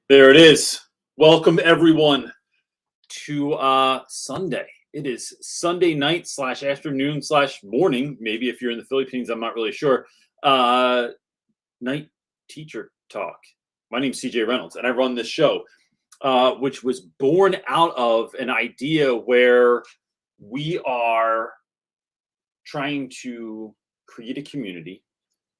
There it is. Welcome everyone to Sunday. It is Sunday night / afternoon / morning. Maybe if you're in the Philippines, I'm not really sure. Night teacher talk. My name's CJ Reynolds, and I run this show, which was born out of an idea where we are trying to create a community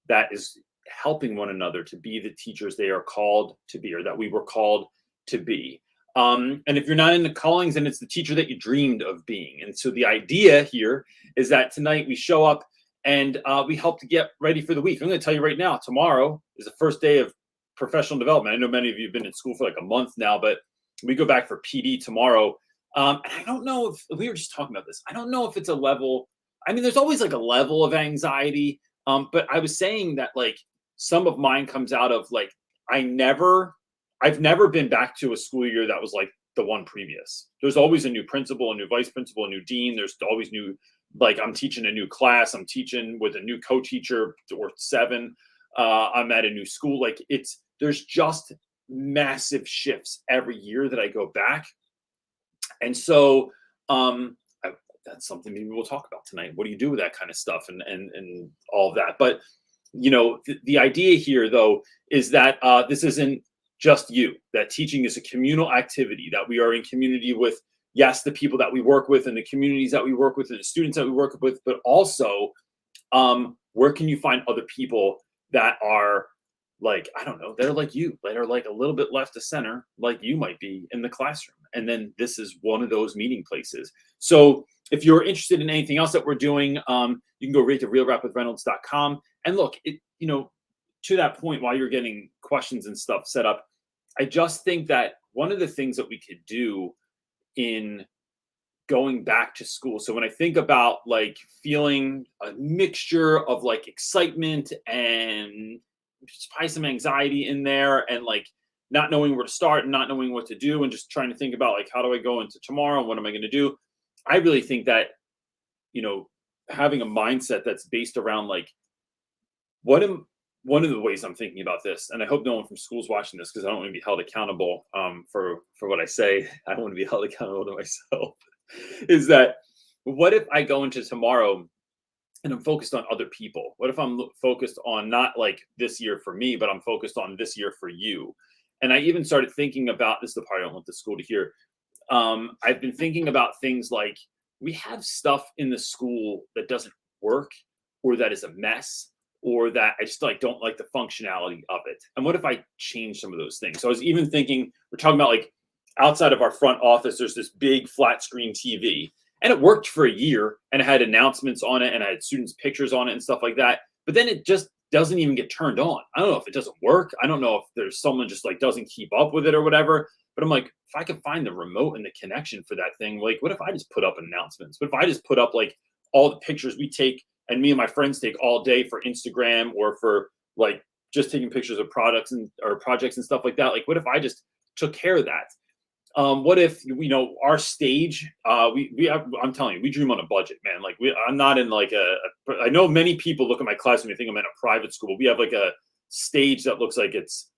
that is helping one another to be the teachers they are called to be, or that we were called to be. And if you're not in the callings, then it's the teacher that you dreamed of being. And so the idea here is that tonight we show up and we help to get ready for the week. I'm going to tell you right now, tomorrow is the first day of professional development. I know many of you have been in school for like a month now, but we go back for PD tomorrow. And I don't know if we were just talking about this. I don't know if it's a level. I mean, there's always like a level of anxiety. But I was saying that like some of mine comes out of like, I've never been back to a school year that was like the one previous. There's always a new principal, a new vice principal, a new dean. There's always new, like I'm teaching a new class. I'm teaching with a new co-teacher or 7. I'm at a new school. Like there's just massive shifts every year that I go back. And so that's something maybe we'll talk about tonight. What do you do with that kind of stuff and all of that? But you know, the idea here though is that this isn't just you, that teaching is a communal activity, that we are in community with, yes, the people that we work with and the communities that we work with and the students that we work with, but also where can you find other people that are like, I don't know, they're like you, that are like a little bit left of center, like you might be in the classroom. And then this is one of those meeting places. So if you're interested in anything else that we're doing, you can go right to rapwithreynolds.com. And look, to that point, while you're getting questions and stuff set up, I just think that one of the things that we could do in going back to school. So when I think about like feeling a mixture of like excitement and probably some anxiety in there and like not knowing where to start and not knowing what to do and just trying to think about like, how do I go into tomorrow? What am I going to do? I really think that, having a mindset that's based around like, one of the ways I'm thinking about this, and I hope no one from school's watching this because I don't want to be held accountable for what I say. I don't want to be held accountable to myself. Is that what if I go into tomorrow and I'm focused on other people? What if I'm focused on not like this year for me, but I'm focused on this year for you? And I even started thinking about this. The part I don't want the school to hear. I've been thinking about things like we have stuff in the school that doesn't work or that is a mess or that I just like don't like the functionality of it. And what if I change some of those things? So I was even thinking, we're talking about like outside of our front office, there's this big flat screen TV and it worked for a year and it had announcements on it and I had students' pictures on it and stuff like that. But then it just doesn't even get turned on. I don't know if it doesn't work. I don't know if there's someone just like doesn't keep up with it or whatever. But I'm like, if I could find the remote and the connection for that thing, like what if I just put up announcements? What if I just put up like all the pictures we take and me and my friends take all day for Instagram or for like just taking pictures of products or projects and stuff like that? Like, what if I just took care of that? What if, our stage, I'm telling you, we dream on a budget, man. Like I'm not in like I know many people look at my classroom and think I'm in a private school. We have like a stage that looks like it's,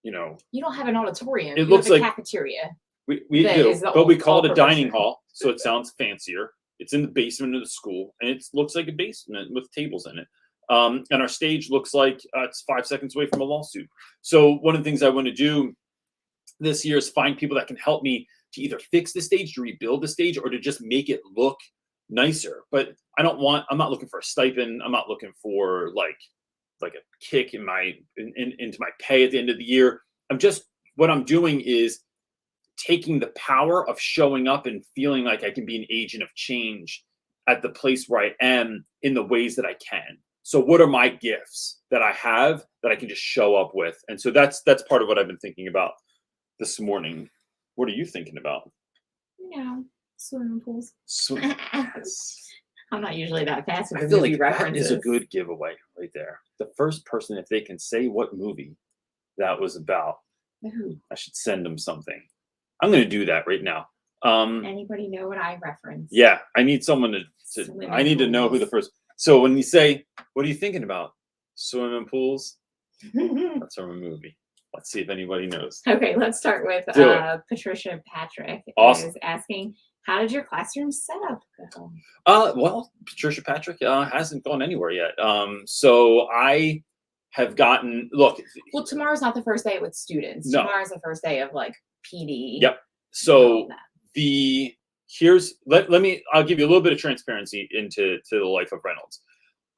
You don't have an auditorium. It looks like a cafeteria. We do, but we call it a dining hall. So it sounds fancier. It's in the basement of the school and it looks like a basement with tables in it. And our stage looks like it's 5 seconds away from a lawsuit. So one of the things I want to do this year is find people that can help me to either fix the stage, to rebuild the stage, or to just make it look nicer. But I'm not looking for a stipend. I'm not looking for like a kick into my pay at the end of the year. What I'm doing is taking the power of showing up and feeling like I can be an agent of change at the place where I am in the ways that I can. So what are my gifts that I have that I can just show up with? And so that's part of what I've been thinking about this morning. What are you thinking about? Swimming pools. I'm not usually that fast with I the feel movie like references. that is a good giveaway right there. The first person, if they can say what movie that was about, I should send them something. I'm going to do that right now. Anybody know what I reference? Yeah, I need someone I need to know who the first. So when you say, what are you thinking about? Swimming pools? That's from a movie. Let's see if anybody knows. Okay, let's start with Patricia Patrick. Awesome. Is asking, how did your classroom setup go? Well, Patricia Patrick hasn't gone anywhere yet. So I have gotten Well, tomorrow's not the first day with students. No. Tomorrow's the first day of like PD. Yep. So I'll give you a little bit of transparency into the life of Reynolds.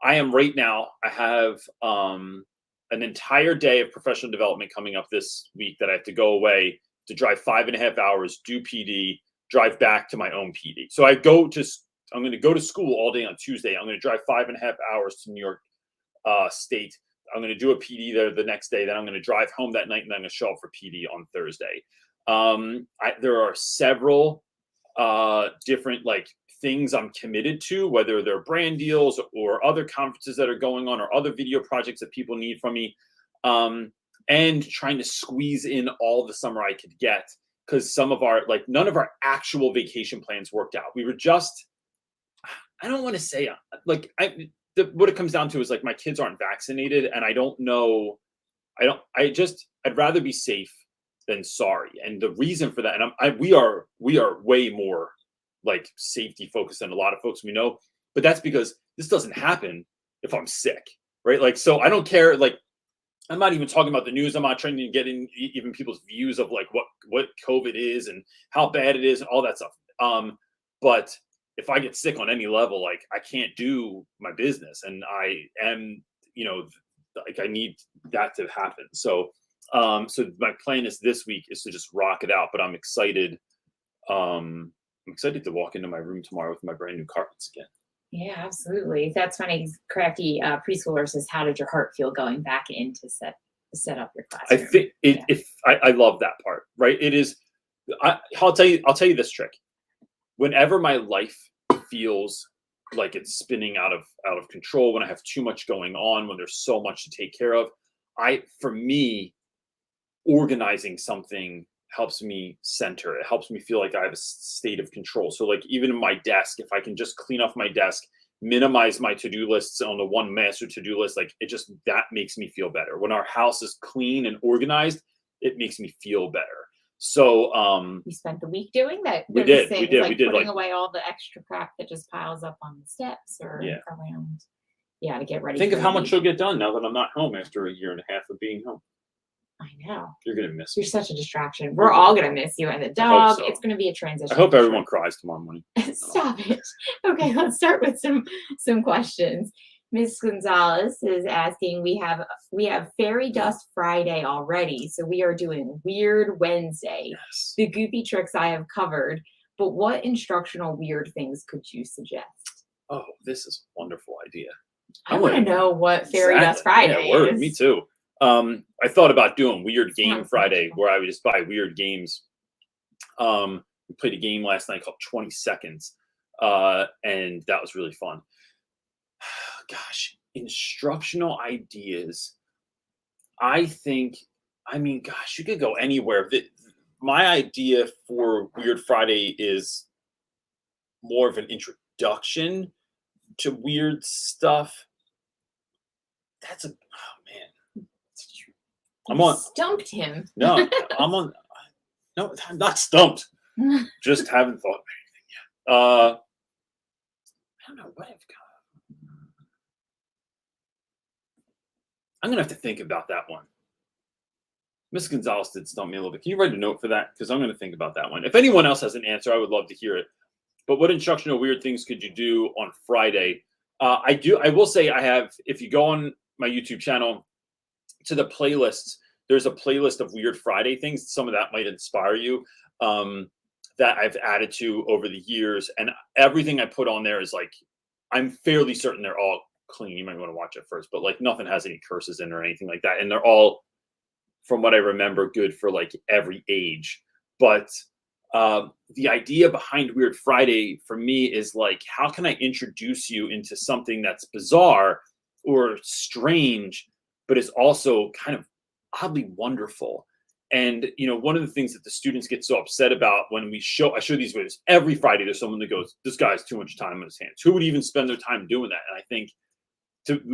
I am right now, I have an entire day of professional development coming up this week that I have to go away to drive 5.5 hours, do PD, drive back to my own PD. So I'm going to go to school all day on Tuesday. I'm going to drive 5.5 hours to New York State. I'm going to do a PD there the next day. Then I'm going to drive home that night, and then I'm going to show up for PD on Thursday. There are several different things I'm committed to, whether they're brand deals or other conferences that are going on or other video projects that people need from me, and trying to squeeze in all the summer I could get, because none of our actual vacation plans worked out. We were just, I don't want to say what it comes down to is my kids aren't vaccinated, and I don't know. I'd rather be safe than sorry. And the reason for that, and we are way more safety focused than a lot of folks we know, but that's because this doesn't happen if I'm sick, right? So I don't care. I'm not even talking about the news. I'm not trying to get in even people's views of what COVID is and how bad it is and all that stuff. But if I get sick on any level, I can't do my business, and I am, I need that to happen. So my plan is this week is to just rock it out, but I'm excited. I'm excited to walk into my room tomorrow with my brand new carpets again. Yeah, absolutely. That's funny. Crafty preschooler says, how did your heart feel going back in to set up your classroom? I think I love that part, right? It is, I'll tell you this trick. Whenever my life feels like it's spinning out of control, when I have too much going on, when there's so much to take care of, for me, organizing something helps me center. It helps me feel like I have a state of control. So even in my desk, if I can just clean off my desk, minimize my to-do lists on the one master to-do list, that makes me feel better. When our house is clean and organized, it makes me feel better. So we spent the week doing that. We did. Putting away all the extra crap that just piles up on the steps or around. Yeah, to get ready. Think of how much you'll get done now that I'm not home after a year and a half of being home. I know. You're going to miss me. You're such a distraction. We're all going to miss you and the dog. So. It's going to be a transition. I hope everyone cries tomorrow morning. Stop it. Okay, let's start with some questions. Ms. Gonzalez is asking, we have Fairy Dust Friday already, so we are doing Weird Wednesday. Yes. The goofy tricks I have covered, but what instructional weird things could you suggest? Oh, this is a wonderful idea. I want to know what Fairy Dust Friday is. Me too. I thought about doing Weird Game Friday, where I would just buy weird games. We played a game last night called 20 Seconds, and that was really fun. Gosh, instructional ideas. You could go anywhere. My idea for Weird Friday is more of an introduction to weird stuff. Stumped him. No, I'm not stumped. Just haven't thought of anything yet. I don't know what I've got. I'm gonna have to think about that one. Miss Gonzalez did stump me a little bit. Can you write a note for that? Because I'm gonna think about that one. If anyone else has an answer, I would love to hear it. But what instructional weird things could you do on Friday? I will say I have, if you go on my YouTube channel to the playlists, there's a playlist of Weird Friday things. Some of that might inspire you, that I've added to over the years. And everything I put on there is I'm fairly certain they're all clean. You might want to watch it first, but nothing has any curses in or anything like that. And they're all, from what I remember, good for every age. But the idea behind Weird Friday for me is how can I introduce you into something that's bizarre or strange, but is also kind of oddly wonderful. And one of the things that the students get so upset about when I show these videos every Friday, there's someone that goes, "This guy has too much time on his hands. Who would even spend their time doing that?" And I think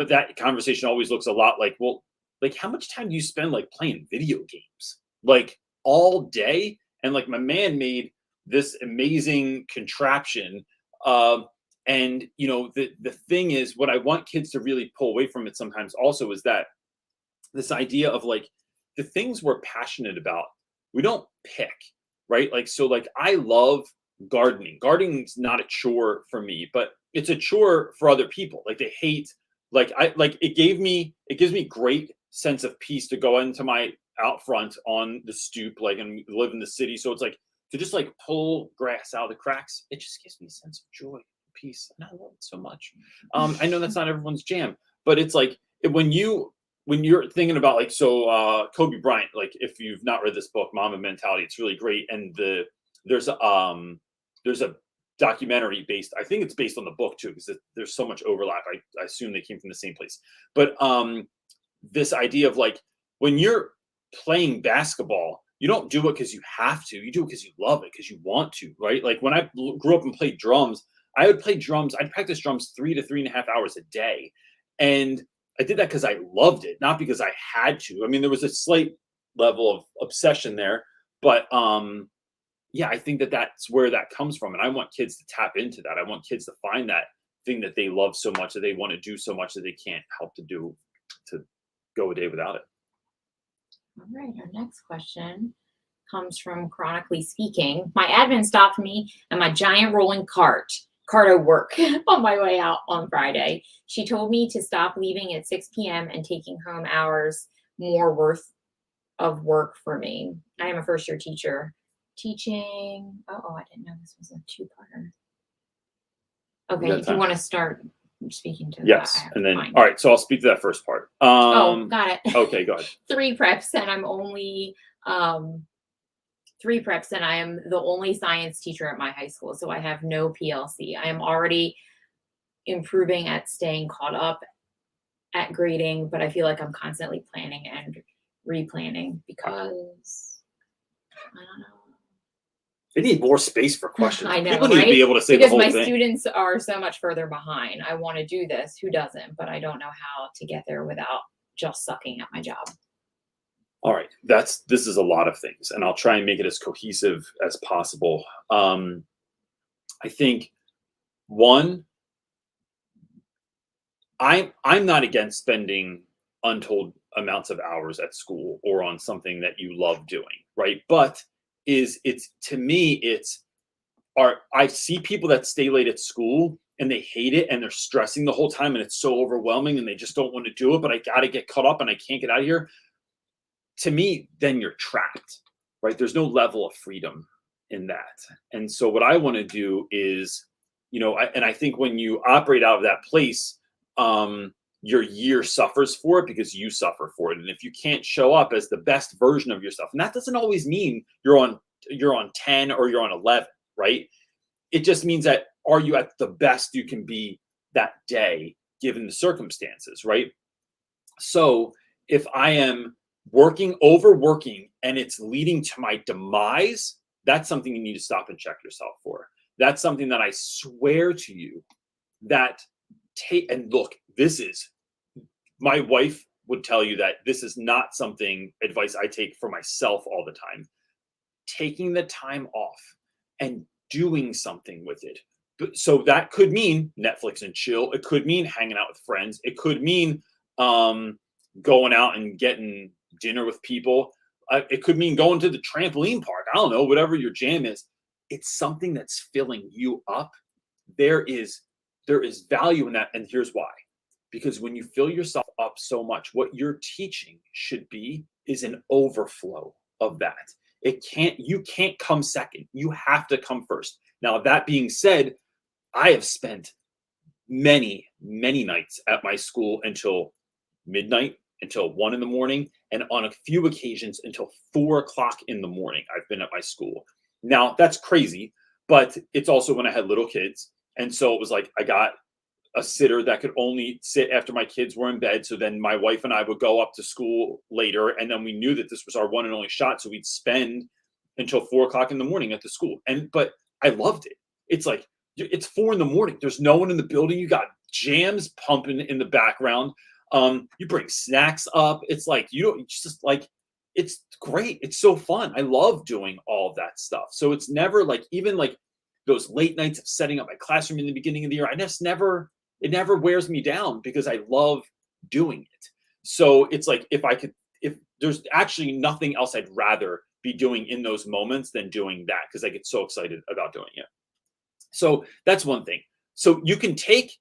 that conversation always looks a lot like, well, like, how much time do you spend like playing video games like all day? And like my man made this amazing contraption. And the thing is, what I want kids to really pull away from it sometimes also is that this idea of like the things we're passionate about, we don't pick, right? Like, so like I love gardening. Gardening's not a chore for me, but it's a chore for other people. Like they hate, like it gives me great sense of peace to go into my out front on the stoop, like, and live in the city. So it's like to just like pull grass out of the cracks, it just gives me a sense of joy, peace, and I love it so much. I know that's not everyone's jam, but it's like when you're thinking about like, so Kobe Bryant, like if you've not read this book, Mama Mentality, it's really great. And there's a documentary based, I think it's based on the book too, because there's so much overlap. I assume they came from the same place. But this idea of like when you're playing basketball, you don't do it because you have to. You do it because you love it, because you want to, right? Like when I grew up and played drums, I'd practice drums 3 to 3.5 hours a day. And I did that because I loved it, not because I had to. I mean, there was a slight level of obsession there, but yeah, I think that's where that comes from. And I want kids to tap into that. I want kids to find that thing that they love so much, that they want to do so much, that they can't help to go a day without it. All right, our next question comes from Chronically Speaking. My admin stopped me and my giant rolling cart of work on my way out on Friday. She told me to stop leaving at 6 p.m. and taking home hours more worth of work for me. I am a first-year teacher teaching. Oh, I didn't know this was a two-parter. Okay, if you want to start speaking to yes, that. And then, all right, so I'll speak to that first part. Got it. Okay, go ahead. 3 preps, and I'm only 3 preps, and I am the only science teacher at my high school, so I have no PLC. I am already improving at staying caught up at grading, but I feel like I'm constantly planning and replanning because I don't know. They need more space for questions. I know, people need to be able to say because the whole my thing. students are so much further behind. I want to do this. Who doesn't? But I don't know how to get there without just sucking at my job. All right, this is a lot of things, and I'll try and make it as cohesive as possible. I think one, I'm not against spending untold amounts of hours at school or on something that you love doing, right? But I see people that stay late at school and they hate it and they're stressing the whole time and it's so overwhelming and they just don't want to do it, but I got to get caught up and I can't get out of here. To me, then you're trapped, right? There's no level of freedom in that. And so what I want to do is, I think when you operate out of that place, your year suffers for it because you suffer for it. And if you can't show up as the best version of yourself, and that doesn't always mean you're on 10 or you're on 11, right? It just means that, are you at the best you can be that day, given the circumstances, right? So if I am overworking, and it's leading to my demise, that's something you need to stop and check yourself for. That's something that I swear to you that and look, my wife would tell you that this is not advice I take for myself all the time. Taking the time off and doing something with it. So that could mean Netflix and chill. It could mean hanging out with friends. It could mean going out and getting dinner with people. It could mean going to the trampoline park. I don't know, whatever your jam is. It's something that's filling you up. There is value in that. And here's why. Because when you fill yourself up so much, what you're teaching is an overflow of that. You can't come second. You have to come first. Now, that being said, I have spent many, many nights at my school until midnight, until 1 a.m, and on a few occasions until 4 o'clock in the morning. I've been at my school. Now, that's crazy, but it's also when I had little kids. And so it was like I got a sitter that could only sit after my kids were in bed. So then my wife and I would go up to school later. And then we knew that this was our one and only shot. So we'd spend until 4 o'clock in the morning at the school. But I loved it. It's like, it's 4 a.m. There's no one in the building. You got jams pumping in the background. You bring snacks up. It's like it's just like it's great. It's so fun. I love doing all of that stuff. So it's never like even like those late nights of setting up my classroom in the beginning of the year. It never wears me down because I love doing it. So it's like if there's actually nothing else I'd rather be doing in those moments than doing that because I get so excited about doing it. So that's one thing. So you can take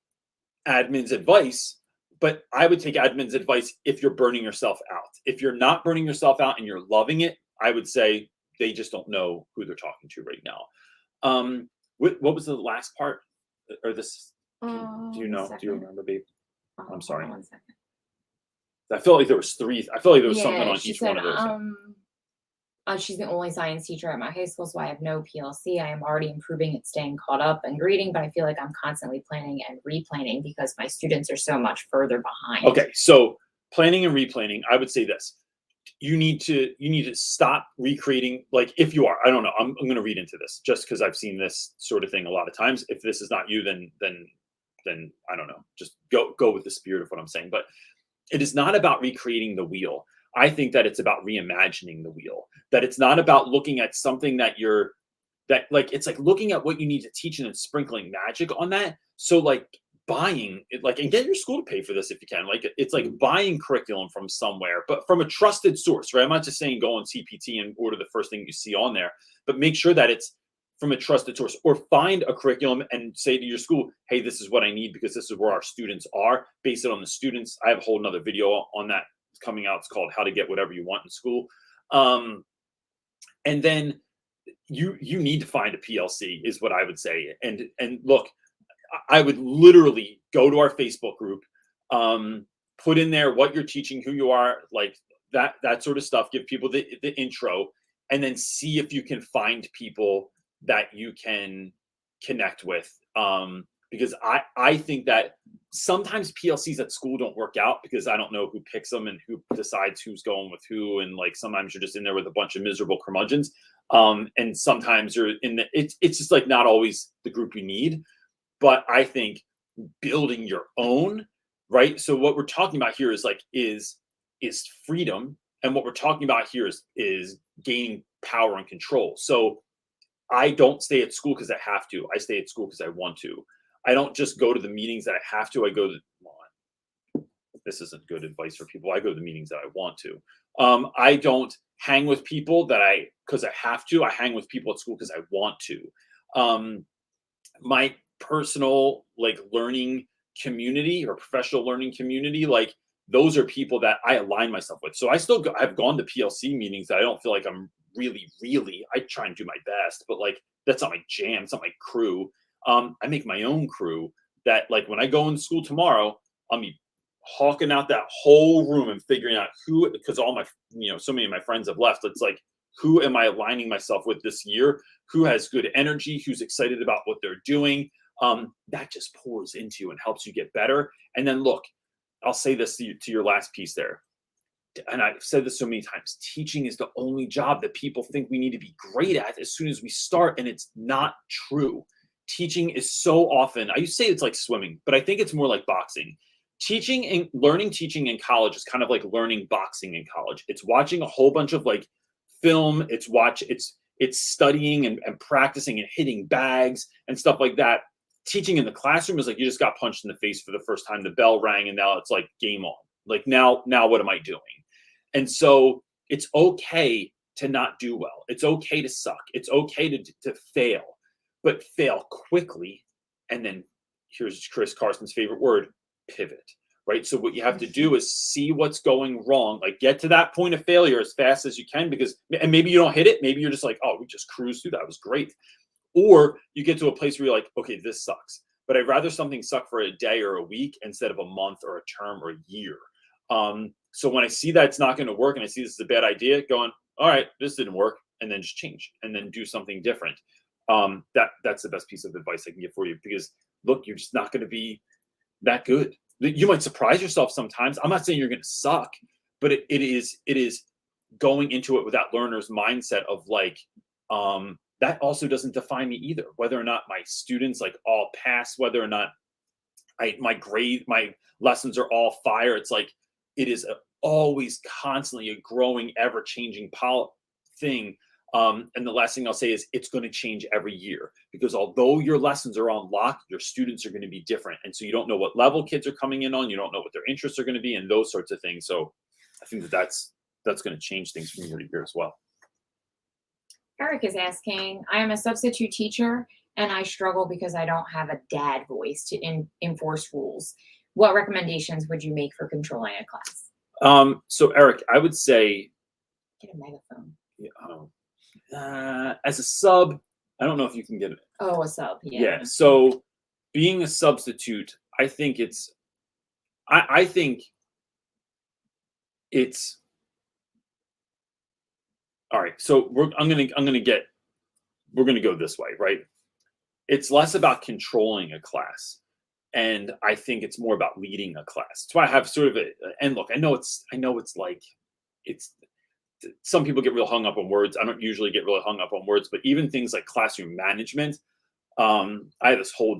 admin's advice, but I would take admin's advice if you're burning yourself out. If you're not burning yourself out and you're loving it, I would say they just don't know who they're talking to right now. What was the last part? Or this? Do you know? Do you remember, babe? I'm sorry. 1 second. I felt like there was three. I felt like there was something Yeah, on she each said, one of those. she's the only science teacher at my high school, so I have no PLC. I am already improving at staying caught up and grading, but I feel like I'm constantly planning and replanning because my students are so much further behind. Okay, so planning and replanning, I would say this. You need to stop recreating. Like if you are, I don't know, I'm going to read into this just because I've seen this sort of thing a lot of times. If this is not you, then I don't know. Just go with the spirit of what I'm saying. But it is not about recreating the wheel. I think that it's about reimagining the wheel. That it's not about looking at something it's like looking at what you need to teach and then sprinkling magic on that. So like buying it, like, and get your school to pay for this if you can. Like it's like buying curriculum from somewhere, but from a trusted source, right? I'm not just saying go on CPT and order the first thing you see on there, but make sure that it's from a trusted source, or find a curriculum and say to your school, hey, this is what I need because this is where our students are. Base it on the students. I have a whole nother video on that coming out. It's called How to Get Whatever You Want in School. And then you need to find a PLC is what I would say. And look, I would literally go to our Facebook group, put in there what you're teaching, who you are, like that sort of stuff, give people the intro, and then see if you can find people that you can connect with. Because I think that sometimes PLCs at school don't work out because I don't know who picks them and who decides who's going with who. And like sometimes you're just in there with a bunch of miserable curmudgeons. And sometimes you're it's just like not always the group you need. But I think building your own, right? So what we're talking about here is freedom. And what we're talking about here is gaining power and control. So I don't stay at school because I have to. I stay at school because I want to. I don't just go to the meetings that I have to. I go to, well, this isn't good advice for people. I go to the meetings that I want to. I don't hang with people because I have to. I hang with people at school because I want to. My personal like learning community or professional learning community, like those are people that I align myself with. So I've gone to PLC meetings that I don't feel like I'm really, I try and do my best, but like, that's not my jam. It's not my crew. I make my own crew that like, when I go in school tomorrow, I'll be hawking out that whole room and figuring out who, because all my, so many of my friends have left. It's like, who am I aligning myself with this year? Who has good energy? Who's excited about what they're doing? That just pours into you and helps you get better. And then look, I'll say this to your last piece there. And I've said this so many times, teaching is the only job that people think we need to be great at as soon as we start. And it's not true. Teaching is so often, I used to say it's like swimming, but I think it's more like boxing. Learning teaching in college is kind of like learning boxing in college. It's watching a whole bunch of like film, it's studying and practicing and hitting bags and stuff like that. Teaching in the classroom is like you just got punched in the face for the first time, the bell rang, and now it's like game on. Like now what am I doing? And so it's okay to not do well. It's okay to suck. It's okay to fail, but fail quickly. And then here's Chris Carson's favorite word, pivot, right? So what you have to do is see what's going wrong, like get to that point of failure as fast as you can, and maybe you don't hit it. Maybe you're just like, oh, we just cruised through that. It was great. Or you get to a place where you're like, okay, this sucks, but I'd rather something suck for a day or a week instead of a month or a term or a year. So when I see that it's not going to work and I see this is a bad idea, going, all right, this didn't work, and then just change and then do something different. That's the best piece of advice I can give for you, because look, you're just not going to be that good. You might surprise yourself sometimes. I'm not saying you're going to suck, but it is going into it with that learner's mindset of like, that also doesn't define me either. Whether or not my students like all pass, whether or not my lessons are all fire. It's like it is always constantly a growing, ever changing thing. And the last thing I'll say is it's going to change every year, because although your lessons are on lock, your students are going to be different. And so you don't know what level kids are coming in on. You don't know what their interests are going to be and those sorts of things. So I think that's going to change things from year to year as well. Eric is asking, I am a substitute teacher and I struggle because I don't have a dad voice to enforce rules. What recommendations would you make for controlling a class? So Eric, I would say, Get a megaphone. As a sub, I don't know if you can get it. Oh, a sub. Yeah. Yeah. So being a substitute, I think it's all right. So we're going to go this way, right? It's less about controlling a class, and I think it's more about leading a class. That's why I have sort of and look, I know it's like some people get real hung up on words. I don't usually get really hung up on words, but even things like classroom management, I have this whole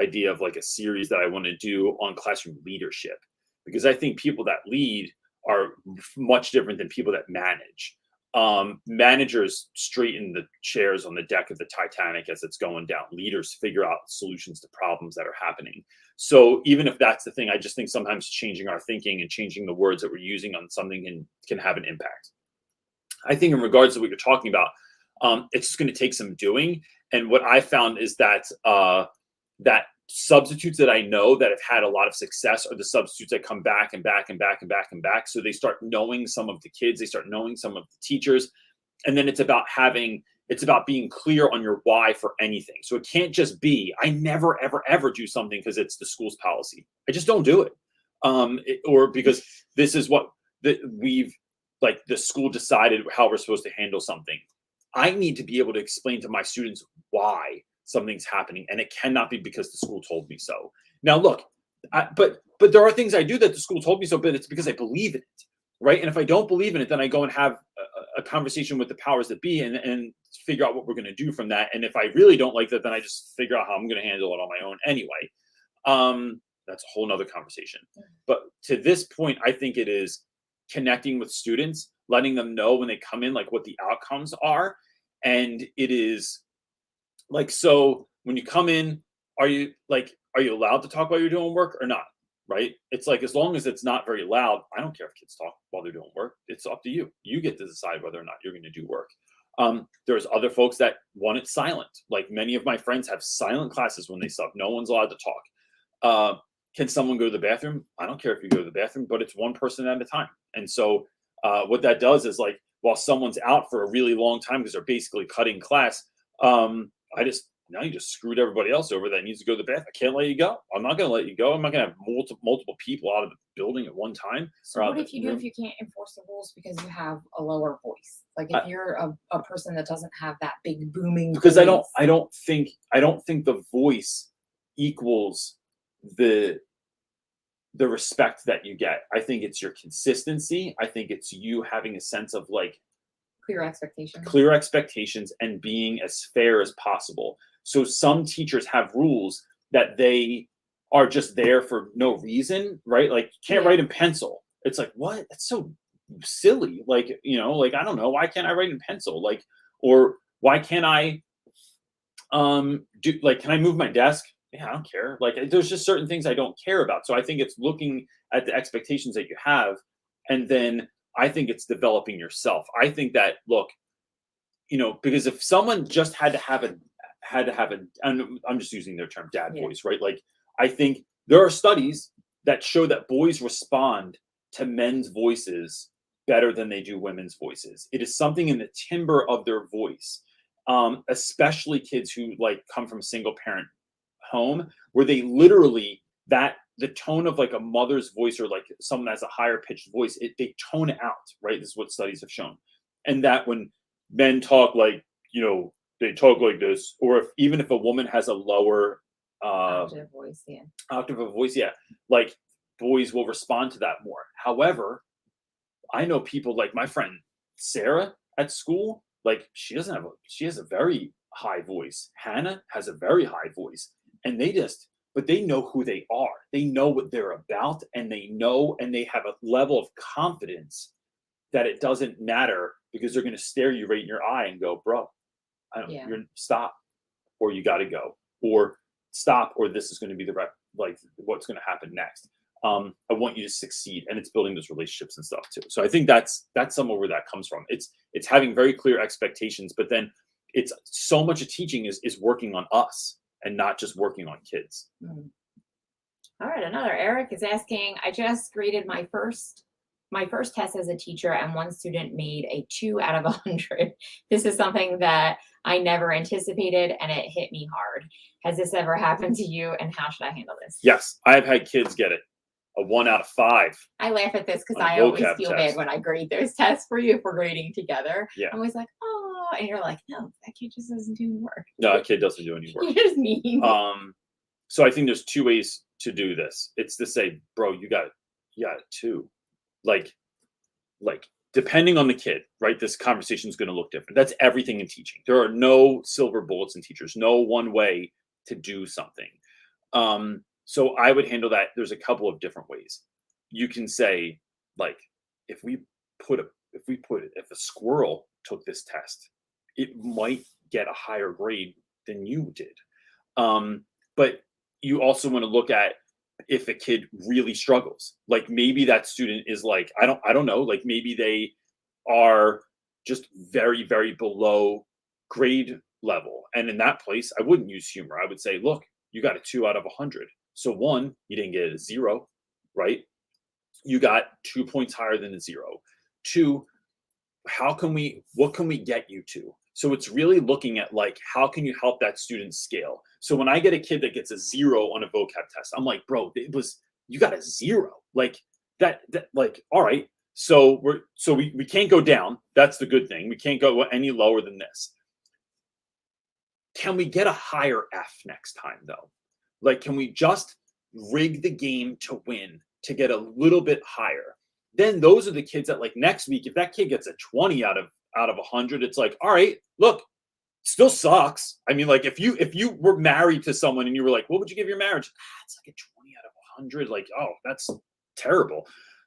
idea of like a series that I want to do on classroom leadership, because I think people that lead are much different than people that manage. Managers straighten the chairs on the deck of the Titanic as it's going down. Leaders figure out solutions to problems that are happening. So even if that's the thing, I just think sometimes changing our thinking and changing the words that we're using on something can have an impact. I think in regards to what you're talking about, it's just going to take some doing. And what I found is that that substitutes that I know that have had a lot of success are the substitutes that come back and back and back and back and back. So they start knowing some of the kids, they start knowing some of the teachers, and then it's about being clear on your why for anything. So it can't just be, I never, ever, ever do something because it's the school's policy. I just don't do it. Or because this is what the school decided how we're supposed to handle something. I need to be able to explain to my students why something's happening, and it cannot be because the school told me so. Now, look, but there are things I do that the school told me so, but it's because I believe in it, right? And if I don't believe in it, then I go and have a conversation with the powers that be and figure out what we're going to do from that. And if I really don't like that, then I just figure out how I'm going to handle it on my own anyway. That's a whole nother conversation. But to this point, I think it is connecting with students, letting them know when they come in, like what the outcomes are. And it is like, so when you come in, are you allowed to talk while you're doing work or not? Right? It's like, as long as it's not very loud, I don't care if kids talk while they're doing work. It's up to you. You get to decide whether or not you're going to do work. There's other folks that want it silent. Like many of my friends have silent classes when they sub. No one's allowed to talk. Can someone go to the bathroom? I don't care if you go to the bathroom, but it's one person at a time. And so what that does is, like, while someone's out for a really long time because they're basically cutting class, now you just screwed everybody else over that needs to go to the bathroom. I can't let you go. I'm not going to let you go. I'm not going to have multiple people out of the building at one time. So what if you can't enforce the rules because you have a lower voice? Like if you're a person that doesn't have that big booming because voice. I don't think the voice equals the respect that you get. I think it's your consistency. I think it's you having a sense of like clear expectations and being as fair as possible. So some teachers have rules that they are just there for no reason, right? Like you can't write in pencil. It's like, what? That's so silly. Like, like, I don't know. Why can't I write in pencil? Like, or why can't I can I move my desk? Yeah, I don't care. Like, there's just certain things I don't care about. So I think it's looking at the expectations that you have, and then I think it's developing yourself. I think that, look, because if someone just had to have and I'm just using their term, dad voice, right? Like, I think there are studies that show that boys respond to men's voices better than they do women's voices. It is something in the timbre of their voice, especially kids who like come from a single parent home, where they literally, the tone of like a mother's voice or like someone that has a higher pitched voice, they tone it out, right? This is what studies have shown. And that when men talk like, they talk like this, or even if a woman has a lower octave of voice, like boys will respond to that more. However, I know people like my friend Sarah at school, like she has a very high voice. Hannah has a very high voice, and they just but they know who they are. They know what they're about, and they have a level of confidence that it doesn't matter because they're going to stare you right in your eye and go, bro, you're stop, or you got to go, or stop, or this is going to be the right, like what's going to happen next. I want you to succeed, and it's building those relationships and stuff too. So I think that's somewhere where that comes from. It's having very clear expectations, but then it's so much of teaching is working on us and not just working on kids. All right, another Eric is asking, I just graded my first test as a teacher, and one student made a 2 out of 100. This is something that I never anticipated, and it hit me hard. Has this ever happened to you, and how should I handle this? Yes, I've had kids get it a 1 out of 5. I laugh at this because I always feel bad when I grade those tests for you if we're grading together. Yeah. I'm always like, oh, and you're like, no, that kid just doesn't do work. No, that kid doesn't do any work. You're just mean. So I think there's 2 ways to do this. It's to say, bro, you got 2. Like depending on the kid, right? This conversation is going to look different. That's everything in teaching. There are no silver bullets in teachers, no one way to do something. So I would handle that. There's a couple of different ways. You can say, like, if a squirrel took this test, it might get a higher grade than you did. But you also want to look at if a kid really struggles. Like maybe that student is like, I don't know, like maybe they are just very, very below grade level. And in that place, I wouldn't use humor. I would say, look, you got a 2 out of 100. So 1, you didn't get a 0, right? You got 2 points higher than a 0. 2, what can we get you to? So it's really looking at like, how can you help that student scale? So when I get a kid that gets a 0 on a vocab test, I'm like, bro, you got a 0. Like that like, all right. So we can't go down. That's the good thing. We can't go any lower than this. Can we get a higher F next time though? Like, can we just rig the game to win to get a little bit higher? Then those are the kids that like next week, if that kid gets a 20 out of 100, it's like, all right, look, still sucks. I mean, like if you were married to someone and you were like, what would you give your marriage? It's like a 20 out of 100. Like, oh, that's terrible.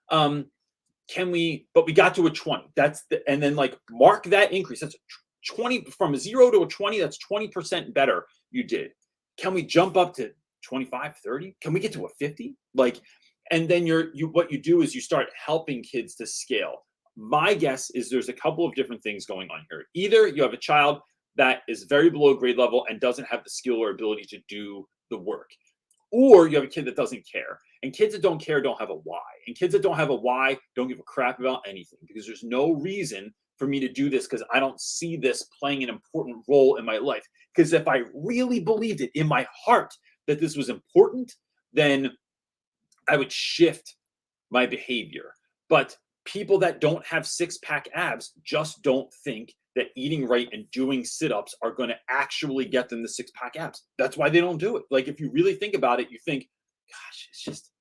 But we got to a 20. And then like mark that increase. That's 20 from a 0 to a 20. That's 20% better you did. Can we jump up to 25, 30? Can we get to a 50? Like, and then what you do is you start helping kids to scale. My guess is there's a couple of different things going on here. Either you have a child that is very below grade level and doesn't have the skill or ability to do the work, or you have a kid that doesn't care. And kids that don't care don't have a why. And kids that don't have a why don't give a crap about anything, because there's no reason for me to do this because I don't see this playing an important role in my life. Because if I really believed it in my heart that this was important, then I would shift my behavior. But people that don't have 6-pack abs just don't think that eating right and doing sit-ups are going to actually get them the 6-pack abs. That's why they don't do it. Like, if you really think about it, you think, gosh, it's just,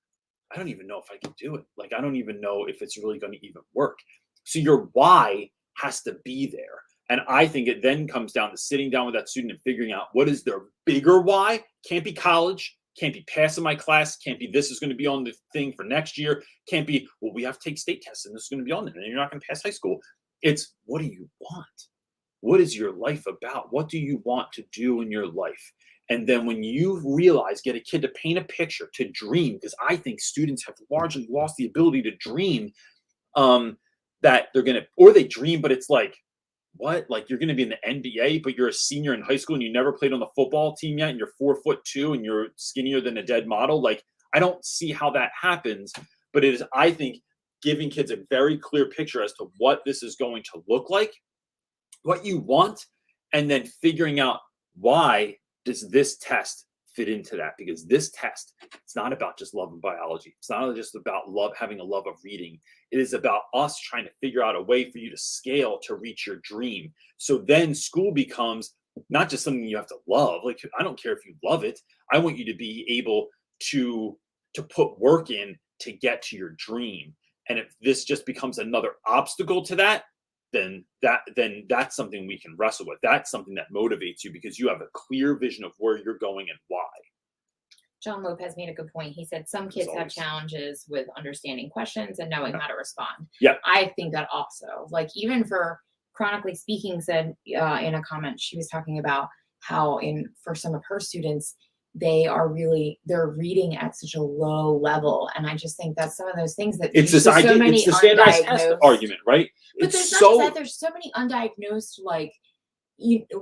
I don't even know if I can do it. Like, I don't even know if it's really going to even work. So your why has to be there. And I think it then comes down to sitting down with that student and figuring out what is their bigger why. Can't be college, can't be passing my class, can't be this is going to be on the thing for next year, can't be, well, we have to take state tests and this is going to be on there and you're not going to pass high school. It's, what do you want? What is your life about? What do you want to do in your life? And then when you realize, get a kid to paint a picture, to dream, because I think students have largely lost the ability to dream, that they're going to, or they dream, but it's like, what? Like you're going to be in the NBA, but you're a senior in high school and you never played on the football team yet, and you're 4'2" and you're skinnier than a dead model. Like, I don't see how that happens, but it is, I think, giving kids a very clear picture as to what this is going to look like, what you want, and then figuring out why does this test fit into that? Because this test, it's not about just love of biology. It's not just about having a love of reading. It is about us trying to figure out a way for you to scale to reach your dream. So then school becomes not just something you have to love. Like, I don't care if you love it. I want you to be able to put work in to get to your dream. And if this just becomes another obstacle to that, then that's something we can wrestle with. That's something that motivates you because you have a clear vision of where you're going and why. John Lopez made a good point. He said some As kids have always. challenges with understanding questions and knowing Yeah. how to respond. Yeah. I think that also, like, even for chronically speaking, said in a comment, she was talking about how for some of her students, they're reading at such a low level. And I just think that's some of those things that It's this so idea, many it's the standardized test undiagnosed argument, right? But It's there's not just so that, there's so many undiagnosed, like,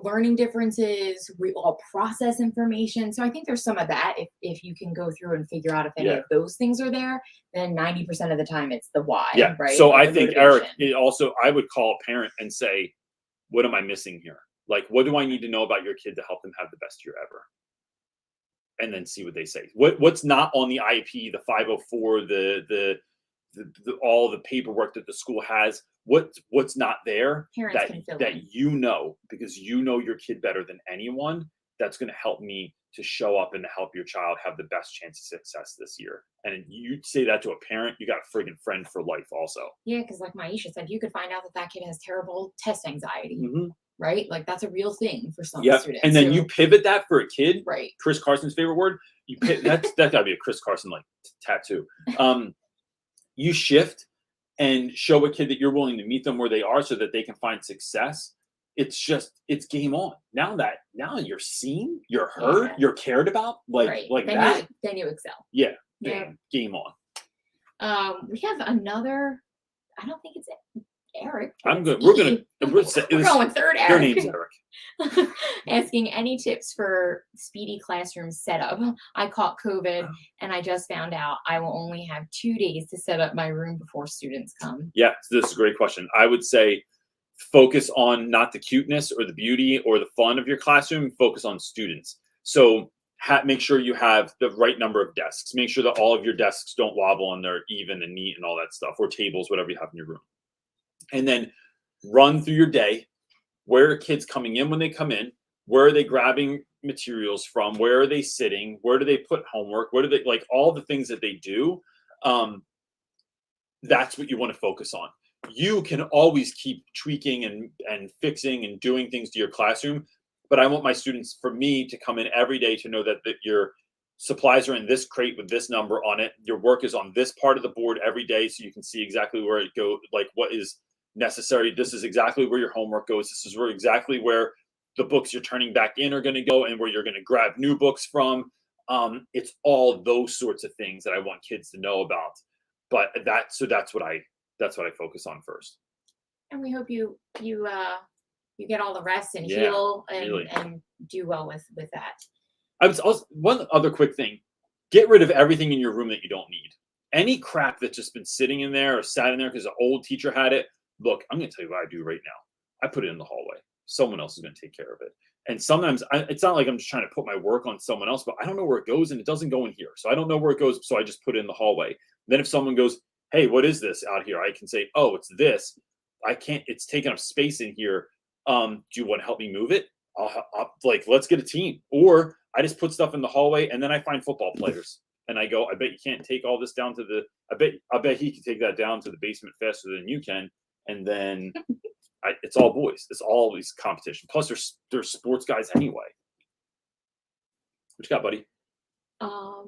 learning differences. We all process information. So I think there's some of that. If you can go through and figure out if any Yeah. of those things are there, then 90% of the time it's the why, yeah. right? So Like I the think Eric, motivation. I would call a parent and say, what am I missing here? Like, what do I need to know about your kid to help them have the best year ever? And then see what they say. What's not on the IEP, the 504, the all the paperwork that the school has. What's not there Parents can fill that in. you know, because you know your kid better than anyone. That's going to help me to show up and to help your child have the best chance of success this year. And you say that to a parent, you got a friggin' friend for life also. Yeah, because like Maisha said, you could find out that kid has terrible test anxiety, Mm-hmm. right? Like that's a real thing for some Yep. students. And then So- you pivot that for a kid. right. Chris Carson's favorite word. You that gotta be a Chris Carson like tattoo. You shift and show a kid that you're willing to meet them where they are so that they can find success. It's game on. Now you're seen, you're heard, Yeah. you're cared about, like then that. then you excel. Yeah. Yeah. Game on. We have another. I don't think it's Eric. I'm it's good. We're Steve. gonna. We're going third Eric. Your name's Eric. Asking any tips for speedy classroom setup. I caught COVID and I just found out I will only have 2 days to set up my room before students come. Yeah, this is a great question. I would say focus on not the cuteness or the beauty or the fun of your classroom. Focus on students. So make sure you have the right number of desks. Make sure that all of your desks don't wobble and they're even and neat and all that stuff, or tables, whatever you have in your room. And then run through your day. Where are kids coming in when they come in? Where are they grabbing materials from? Where are they sitting? Where do they put homework? Where do they, like, all the things that they do? That's what you want to focus on. You can always keep tweaking and fixing and doing things to your classroom, but I want my students, for me, to come in every day to know that your supplies are in this crate with this number on it. Your work is on this part of the board every day, so you can see exactly where it goes, like what is necessary. This is exactly where your homework goes. This is exactly where the books you're turning back in are going to go and where you're going to grab new books from. It's all those sorts of things that I want kids to know about. But that's what I focus on first. And we hope you get all the rest and Yeah, heal really. and do well with that. I was also, one other quick thing: get rid of everything in your room that you don't need. Any crap that's just been sitting in there or sat in there because an old teacher had it. Look, I'm going to tell you what I do right now. I put it in the hallway. Someone else is going to take care of it. And sometimes it's not like I'm just trying to put my work on someone else, but I don't know where it goes and it doesn't go in here. So I don't know where it goes. So I just put it in the hallway. Then if someone goes, hey, what is this out here? I can say, oh, it's this. I can't, it's taking up space in here. Do you want to help me move it? I'll let's get a team. Or I just put stuff in the hallway and then I find football players. And I go, I bet you can't take all this down to I bet he can take that down to the basement faster than you can. And then it's all boys. It's always competition. Plus, there's sports guys anyway. What you got, buddy? Our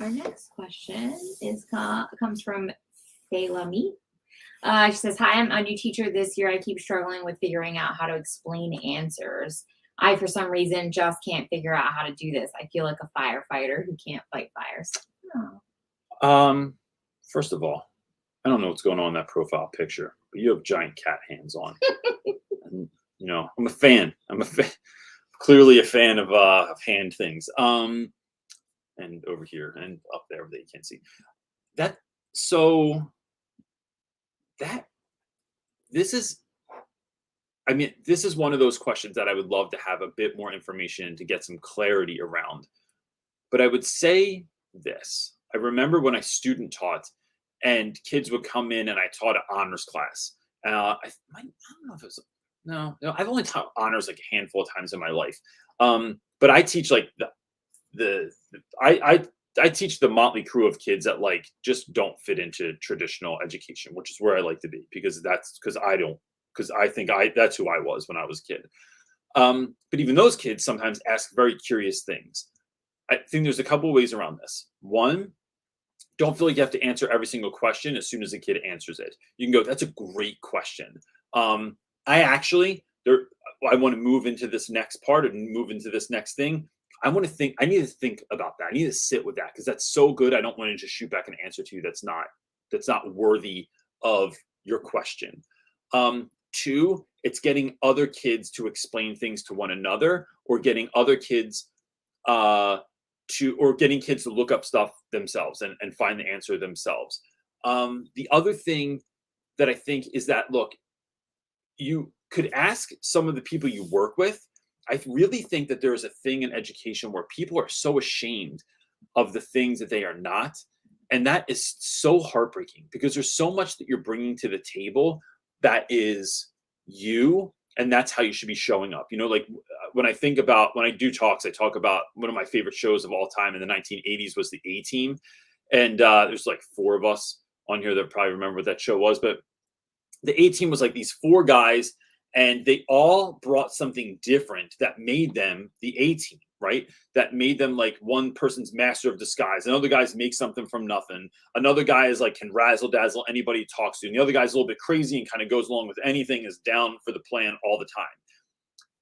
next question comes from Thelami. She says, hi, I'm a new teacher this year. I keep struggling with figuring out how to explain answers. I, for some reason, just can't figure out how to do this. I feel like a firefighter who can't fight fires. Oh. First of all, I don't know what's going on in that profile picture, but you have giant cat hands on. And, I'm a fan. Clearly a fan of hand things. And over here and up there that you can't see. This is one of those questions that I would love to have a bit more information to get some clarity around. But I would say this. I remember when I student taught and kids would come in and I taught an honors class. I don't know if it was, no, I've only taught honors like a handful of times in my life. But I teach like I teach the motley crew of kids that like just don't fit into traditional education, which is where I like to be because I think that's who I was when I was a kid. But even those kids sometimes ask very curious things. I think there's a couple of ways around this. One, don't feel like you have to answer every single question as soon as the kid answers it. You can go, that's a great question. I actually, I want to move into this next part and move into this next thing. I need to think about that. I need to sit with that because that's so good. I don't want to just shoot back an answer to you that's not worthy of your question. Two, it's getting other kids to explain things to one another, or getting other kids getting kids to look up stuff themselves and find the answer themselves. The other thing that I think is that, look, you could ask some of the people you work with. I really think that there is a thing in education where people are so ashamed of the things that they are not. And that is so heartbreaking because there's so much that you're bringing to the table that is you, and that's how you should be showing up. Like when I do talks, I talk about one of my favorite shows of all time in the 1980s was the A-Team. And there's like 4 of us on here that probably remember what that show was. But the A-Team was like these 4 guys, and they all brought something different that made them the A-Team, right? That made them like one person's master of disguise. Another guy's make something from nothing. Another guy is like can razzle dazzle anybody he talks to. And the other guy's a little bit crazy and kind of goes along with anything, is down for the plan all the time.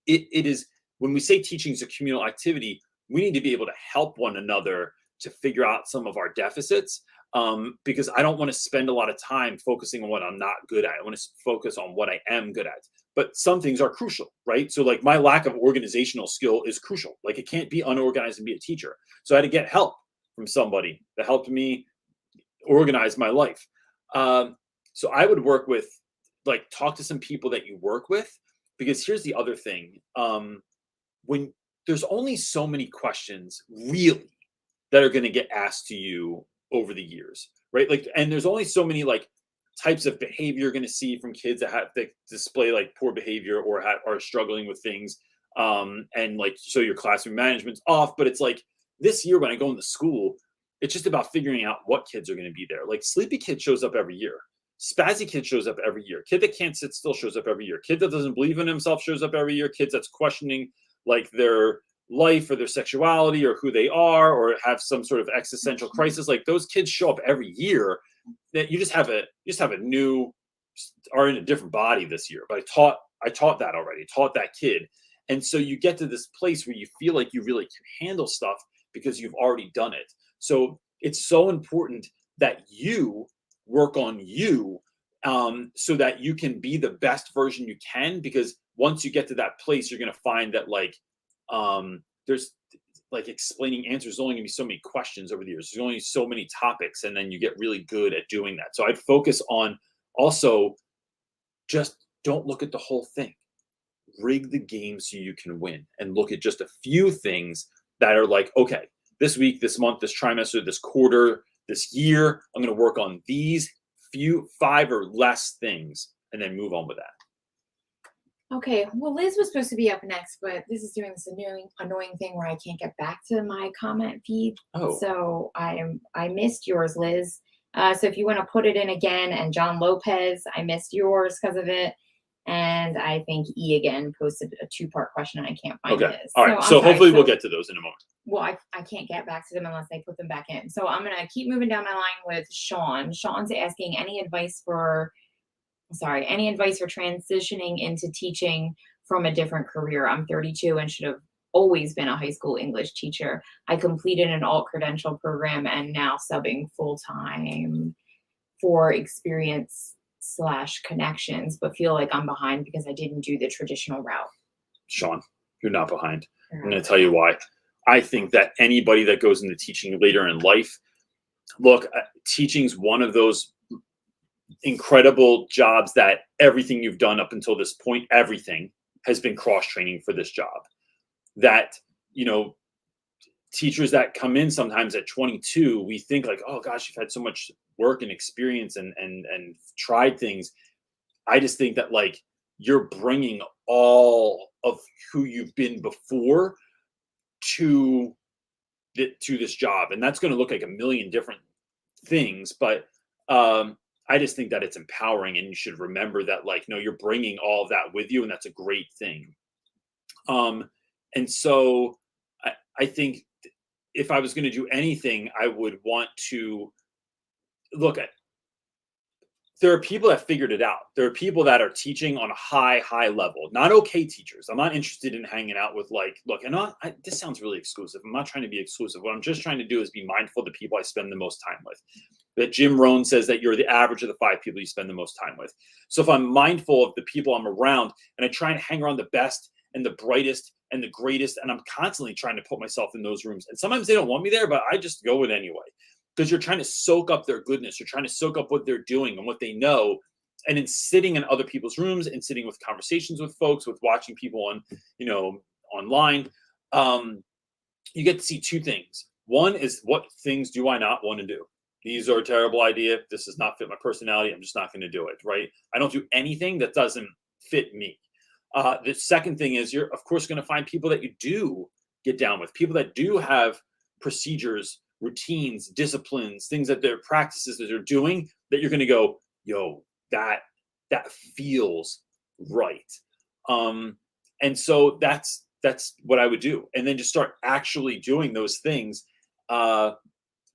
It is, when we say teaching is a communal activity, we need to be able to help one another to figure out some of our deficits. Because I don't want to spend a lot of time focusing on what I'm not good at. I want to focus on what I am good at. But some things are crucial, right? So like my lack of organizational skill is crucial. Like it can't be unorganized and be a teacher. So I had to get help from somebody that helped me organize my life. So I would talk to some people that you work with, because here's the other thing. When there's only so many questions really that are going to get asked to you over the years, right? Like, and there's only so many like types of behavior you're going to see from kids that display like poor behavior or are struggling with things. And like, so your classroom management's off, but it's like this year when I go into school, it's just about figuring out what kids are going to be there. Like sleepy kid shows up every year. Spazzy kid shows up every year. Kid that can't sit still shows up every year. Kid that doesn't believe in himself shows up every year. Kids that's questioning like their life or their sexuality or who they are, or have some sort of existential crisis. Like those kids show up every year. That you just have a new, are in a different body this year. But I taught that already. Taught that kid, and so you get to this place where you feel like you really can handle stuff because you've already done it. So it's so important that you work on you, so that you can be the best version you can. Because once you get to that place, you're going to find that there's like explaining answers. There's only gonna be so many questions over the years. There's only so many topics, and then you get really good at doing that. So I'd focus on also just don't look at the whole thing. Rig the game so you can win, and look at just a few things that are like, okay, this week, this month, this trimester, this quarter, this year, I'm gonna work on these 5 or less things, and then move on with that. Okay, well, Liz was supposed to be up next, but this is doing this annoying thing where I can't get back to my comment feed. Oh. So I missed yours, Liz. So if you want to put it in again, and John Lopez, I missed yours because of it. And I think E again posted a 2-part question, and I can't find his. All right. So hopefully we'll get to those in a moment. Well, I can't get back to them unless they put them back in. So I'm gonna keep moving down my line with Sean. Sean's asking any advice for transitioning into teaching from a different career. I'm 32 and should have always been a high school English teacher. I completed an alt credential program and now subbing full time for experience/connections, but feel like I'm behind because I didn't do the traditional route. Sean, you're not behind. I'm going to tell you why. I think that anybody that goes into teaching later in life, look, teaching's one of those incredible jobs that everything you've done up until this point, everything has been cross-training for this job. That, teachers that come in sometimes at 22, we think like, oh gosh, you've had so much work and experience and tried things. I just think that like you're bringing all of who you've been before to this job, and that's going to look like a million different things, but I just think that it's empowering, and you should remember that, like, no, you're bringing all of that with you, and that's a great thing. And so I think if I was going to do anything, I would want to look at, there are people that figured it out. There are people that are teaching on a high level, not okay teachers. I'm not interested in hanging out with like, look, and this sounds really exclusive. I'm not trying to be exclusive. What I'm just trying to do is be mindful of the people I spend the most time with. That Jim Rohn says that you're the average of the 5 people you spend the most time with. So if I'm mindful of the people I'm around and I try and hang around the best and the brightest and the greatest, and I'm constantly trying to put myself in those rooms. And sometimes they don't want me there, but I just go it anyway. Because you're trying to soak up their goodness. You're trying to soak up what they're doing and what they know. And in sitting in other people's rooms and sitting with conversations with folks, with watching people on, online, you get to see 2 things. One is, what things do I not want to do? These are a terrible idea. This does not fit my personality. I'm just not going to do it, right? I don't do anything that doesn't fit me. The second thing is, you're of course going to find people that you do get down with, people that do have procedures, routines, disciplines, things that their practices that they're doing, that you're going to go, yo, that feels right. And so that's what I would do. And then just start actually doing those things,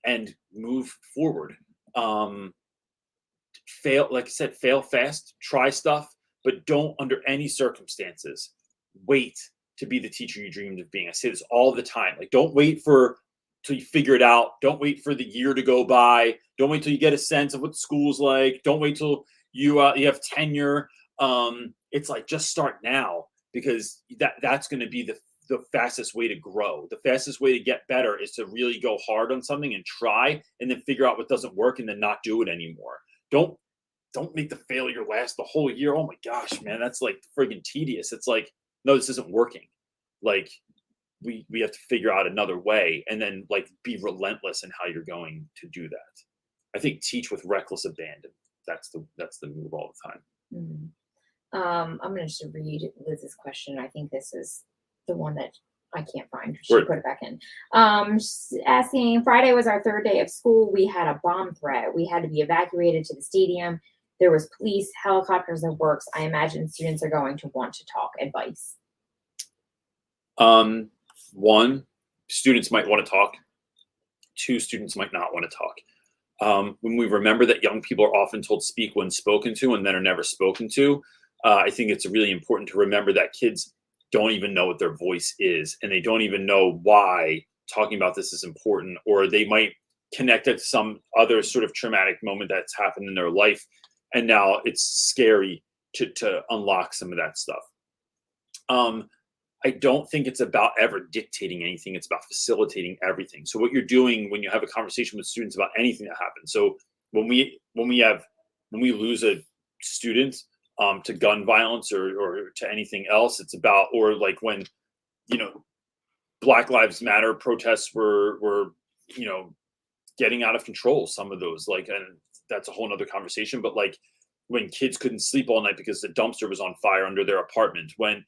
and move forward. Fail, like I said, fail fast, try stuff, but don't under any circumstances wait to be the teacher you dreamed of being. I say this all the time. Like, don't wait till you figure it out. Don't wait for the year to go by. Don't wait till you get a sense of what school's like. Don't wait till you have tenure. It's like, just start now, because that's going to be the fastest way to grow. The fastest way to get better is to really go hard on something and try, and then figure out what doesn't work and then not do it anymore. Don't make the failure last the whole year. Oh my gosh, man, that's like friggin' tedious. It's like, no, this isn't working. Like, we have to figure out another way, and then like be relentless in how you're going to do that. I think teach with reckless abandon. That's the move all the time. I'm going to just read Liz's question. I think this is the one that I can't find. She Word. put it back in. She's asking, Friday was our 3rd day of school. We had a bomb threat. We had to be evacuated to the stadium. There was police, helicopters, and works. I imagine students are going to want to talk. Advice. 1, students might want to talk. 2, students might not want to talk. When we remember that young people are often told speak when spoken to and then are never spoken to, I think it's really important to remember that kids don't even know what their voice is, and they don't even know why talking about this is important, or they might connect it to some other sort of traumatic moment that's happened in their life, and now it's scary to unlock some of that stuff. I don't think it's about ever dictating anything. It's about facilitating everything. So what you're doing when you have a conversation with students about anything that happens. So when we lose a student to gun violence or to anything else, it's about, or like when, Black Lives Matter protests were getting out of control, some of those, like, and that's a whole nother conversation, but like when kids couldn't sleep all night because the dumpster was on fire under their apartment, when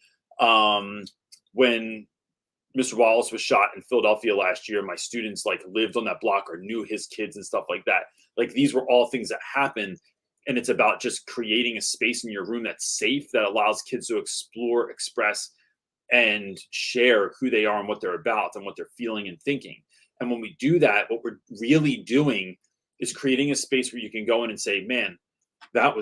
Mr. Wallace was shot in Philadelphia last year, my students like lived on that block or knew his kids and stuff like that. Like, these were all things that happened. And it's about just creating a space in your room that's safe, that allows kids to explore, express, and share who they are and what they're about and what they're feeling and thinking. And when we do that, what we're really doing is creating a space where you can go in and say, man, that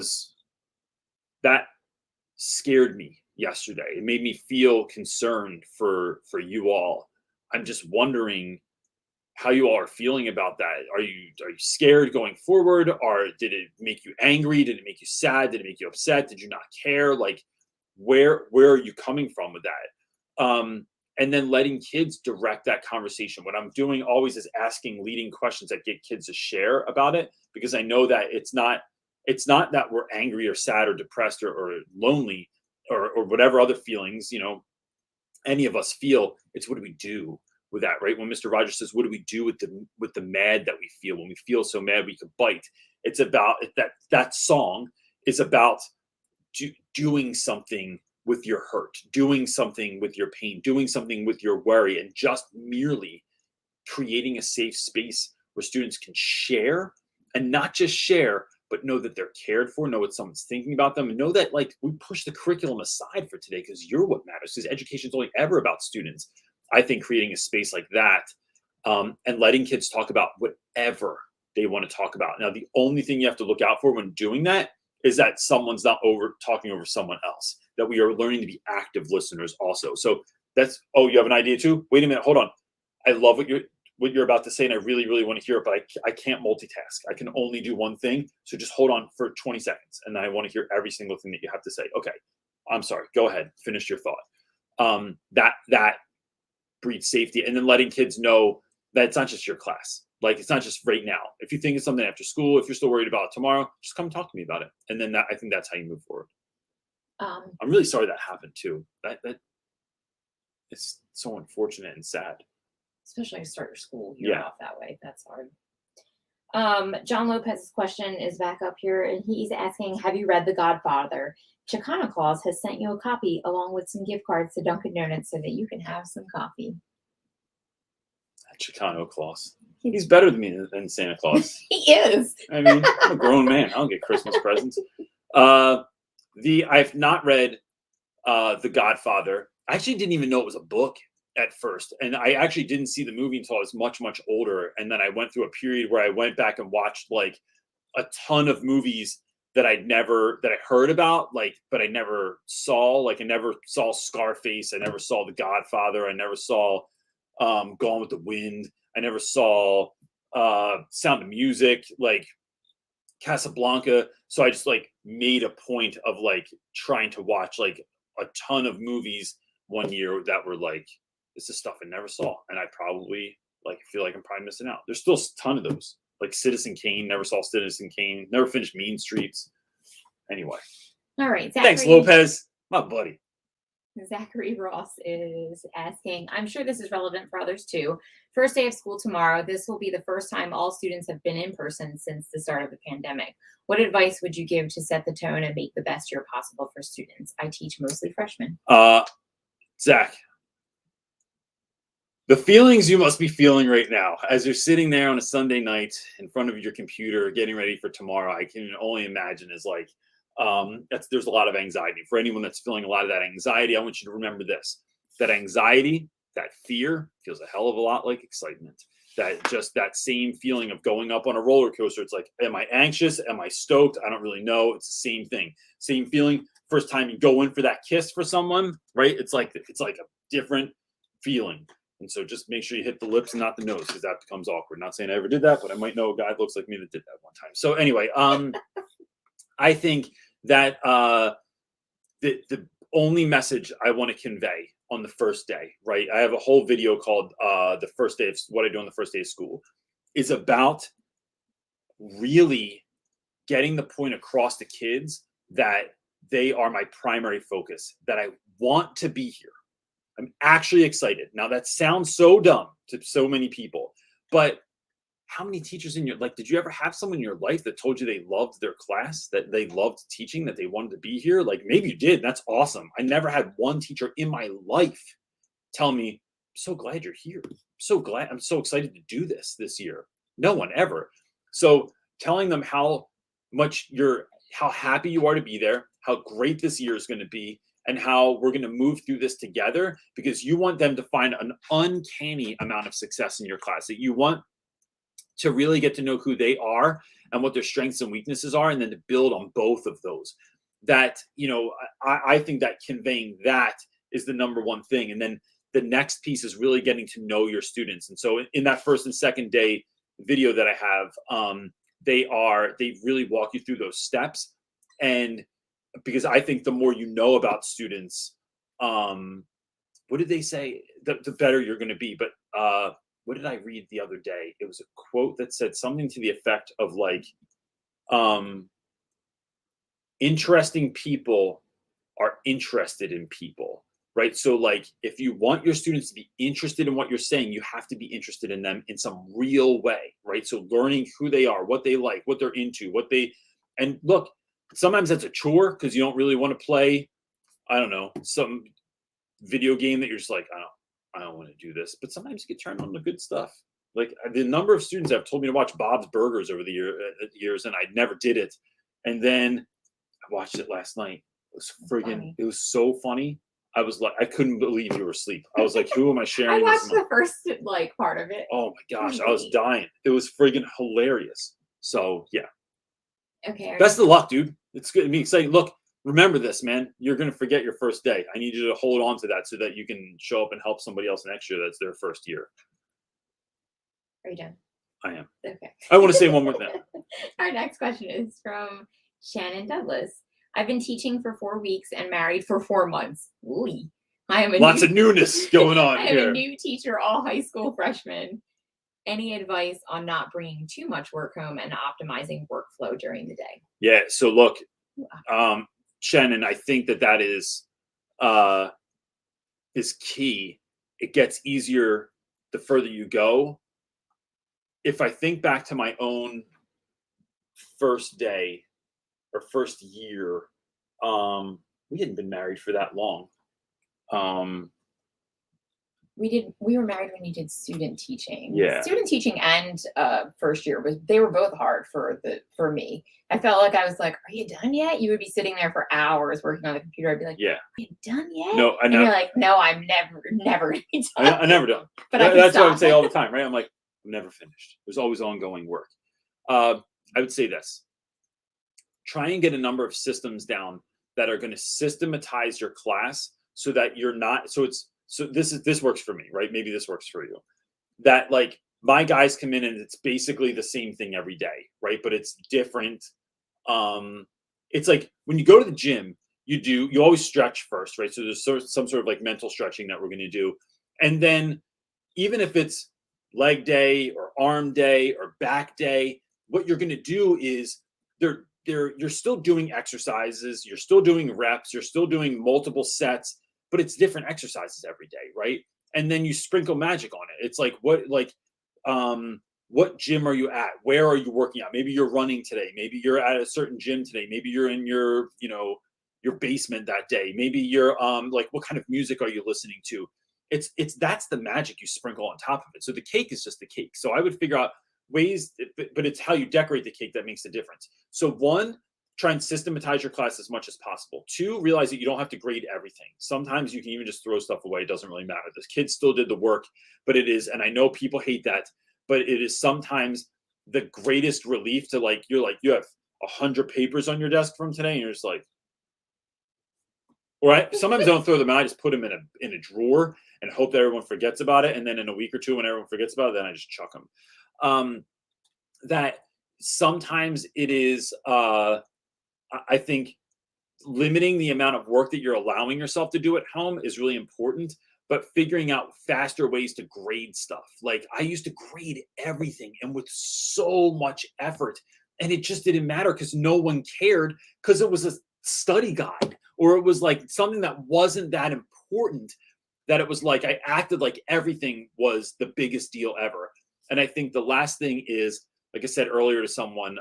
scared me yesterday. It made me feel concerned for you all. I'm just wondering how you all are feeling about that. Are you scared going forward? Or did it make you angry? Did it make you sad? Did it make you upset? Did you not care? Like, where are you coming from with that? And then letting kids direct that conversation. What I'm doing always is asking leading questions that get kids to share about it, because I know that it's not that we're angry or sad or depressed or lonely or whatever other feelings, any of us feel. It's what do we do with that, right? When Mr. Rogers says, what do we do with the mad that we feel? When we feel so mad we could bite. It's about that song is about doing something with your hurt, doing something with your pain, doing something with your worry, and just merely creating a safe space where students can share, and not just share, but know that they're cared for, know what someone's thinking about them, and know that like we push the curriculum aside for today because you're what matters, because education is only ever about students. I think creating a space like that and letting kids talk about whatever they want to talk about. Now, the only thing you have to look out for when doing that is that someone's not talking over someone else, that we are learning to be active listeners also. So that's, oh, you have an idea too? Wait a minute, hold on. I love what you're about to say, and I really, really want to hear it, but I can't multitask. I can only do one thing. So just hold on for 20 seconds. And I want to hear every single thing that you have to say. Okay, I'm sorry. Go ahead. Finish your thought. That breeds safety. And then letting kids know that it's not just your class. Like, it's not just right now. If you think it's something after school, if you're still worried about it tomorrow, just come talk to me about it. And then I think that's how you move forward. I'm really sorry that happened too. That it's so unfortunate and sad. Especially to start your school year off that way. That's hard. John Lopez's question is back up here, and he's asking, have you read The Godfather? Chicano Claus has sent you a copy along with some gift cards to Dunkin' Donuts so that you can have some coffee. Chicano Claus. He's better than me than Santa Claus. He is. I mean, I'm a grown man. I don't get Christmas presents. I've not read The Godfather. I actually didn't even know it was a book at first, and I actually didn't see the movie until I was much, much older. And then I went through a period where I went back and watched like a ton of movies that I heard about, like, but I never saw. Like, I never saw Scarface. I never saw The Godfather. I never saw Gone with the Wind. I never saw Sound of Music, like Casablanca. So I just like made a point of like trying to watch like a ton of movies one year that were like, this is stuff I never saw. And I probably feel like I'm probably missing out. There's still a ton of those. Like Citizen Kane, never saw Citizen Kane, never finished Mean Streets. Anyway. All right. Zachary, thanks, Lopez. My buddy. Zachary Ross is asking, I'm sure this is relevant for others too. First day of school tomorrow. This will be the first time all students have been in person since the start of the pandemic. What advice would you give to set the tone and make the best year possible for students? I teach mostly freshmen. Zach, the feelings you must be feeling right now as you're sitting there on a Sunday night in front of your computer getting ready for tomorrow, I can only imagine is like, there's a lot of anxiety. For anyone that's feeling a lot of that anxiety, I want you to remember this: that anxiety, that fear feels a hell of a lot like excitement. That same feeling of going up on a roller coaster. It's like, am I anxious? Am I stoked? I don't really know. It's the same thing. Same feeling. First time you go in for that kiss for someone, right? It's like a different feeling. And so just make sure you hit the lips and not the nose, because that becomes awkward. Not saying I ever did that, but I might know a guy that looks like me that did that one time. So anyway, I think that the only message I want to convey on the first day, right? I have a whole video called the first day of what I do on the first day of school, is about really getting the point across to kids that they are my primary focus, that I want to be here. I'm actually excited. Now that sounds so dumb to so many people, but how many teachers in your life, did you ever have someone in your life that told you they loved their class, that they loved teaching, that they wanted to be here? Like, maybe you did. That's awesome. I never had one teacher in my life tell me, I'm so glad you're here. I'm so excited to do this year. No one ever. So telling them how happy you are to be there, how great this year is going to be, and how we're going to move through this together, because you want them to find an uncanny amount of success in your class, that you want to really get to know who they are and what their strengths and weaknesses are, and then to build on both of those. That, I think that conveying that is the number one thing. And then the next piece is really getting to know your students. And so in that first and second day video that I have, they really walk you through those steps. And because I think the more you know about students, what did they say? The better you're going to be. But what did I read the other day? It was a quote that said something to the effect of like, interesting people are interested in people, right? So like, if you want your students to be interested in what you're saying, you have to be interested in them in some real way, right? So learning who they are, what they like, what they're into, and look, sometimes that's a chore because you don't really want to play, I don't know, some video game that you're just like, I don't want to do this. But sometimes you get turned on the good stuff. Like the number of students that have told me to watch Bob's Burgers over the years, and I never did it. And then I watched it last night. It was friggin', it was so funny. I was like, I couldn't believe you were asleep. I was like, who am I I sharing watched this? the first like part of it. Oh my gosh, I was dying. It was friggin' hilarious. So yeah, Okay. best of luck, dude. It's good to be exciting. Look, remember this, man. You're gonna forget your first day. I need you to hold on to that so that you can show up and help somebody else next year. That's their first year. Are you done? I am. Okay. I want to say one more thing. Our next question is from Shannon Douglas. I've been teaching for 4 weeks and married for 4 months. Ooh. I am a Lots of newness going on I am here. a new teacher, all high school freshmen. Any advice on not bringing too much work home and optimizing workflow during the day? Yeah. So look, Shannon, I think that is key. It gets easier the further you go. If I think back to my own first day or first year, we hadn't been married for that long. We were married when you did student teaching. Yeah. Student teaching and first year they were both hard for me. I felt like I was like, "Are you done yet?" You would be sitting there for hours working on the computer. I'd be like, Yeah. "Are you done yet?" No, and you're like, "No, I'm never gonna be done." I never done. But That's what I would say all the time, right? I'm like, I'm never finished. There's always ongoing work. I would say this: try and get a number of systems down that are going to systematize your class so that you're not. So this works for me, right? Maybe this works for you. That like my guys come in and it's basically the same thing every day, right? But it's different. It's like when you go to the gym, you always stretch first, right? So there's some sort of like mental stretching that we're going to do, and then even if it's leg day or arm day or back day, what you're going to do is you're still doing exercises, you're still doing reps, you're still doing multiple sets, but it's different exercises every day, right? And then you sprinkle magic on it. It's like what gym are you at? Where are you working out? Maybe you're running today. Maybe you're at a certain gym today. Maybe you're in your basement that day. Maybe you're like what kind of music are you listening to? It's that's the magic you sprinkle on top of it. So the cake is just the cake. So I would figure out ways, but it's how you decorate the cake that makes the difference. So one, try and systematize your class as much as possible. Two, realize that you don't have to grade everything. Sometimes you can even just throw stuff away. It doesn't really matter. The kids still did the work, but it is, and I know people hate that, but it is sometimes the greatest relief to you have 100 papers on your desk from today, and you're just like, right? Sometimes I don't throw them out. I just put them in a drawer and hope that everyone forgets about it. And then in a week or two, when everyone forgets about it, then I just chuck them. That sometimes it is, I think limiting the amount of work that you're allowing yourself to do at home is really important, but figuring out faster ways to grade stuff. Like I used to grade everything and with so much effort, and it just didn't matter because no one cared because it was a study guide or it was like something that wasn't that important, that it was like I acted like everything was the biggest deal ever. And I think the last thing is, like I said earlier to someone,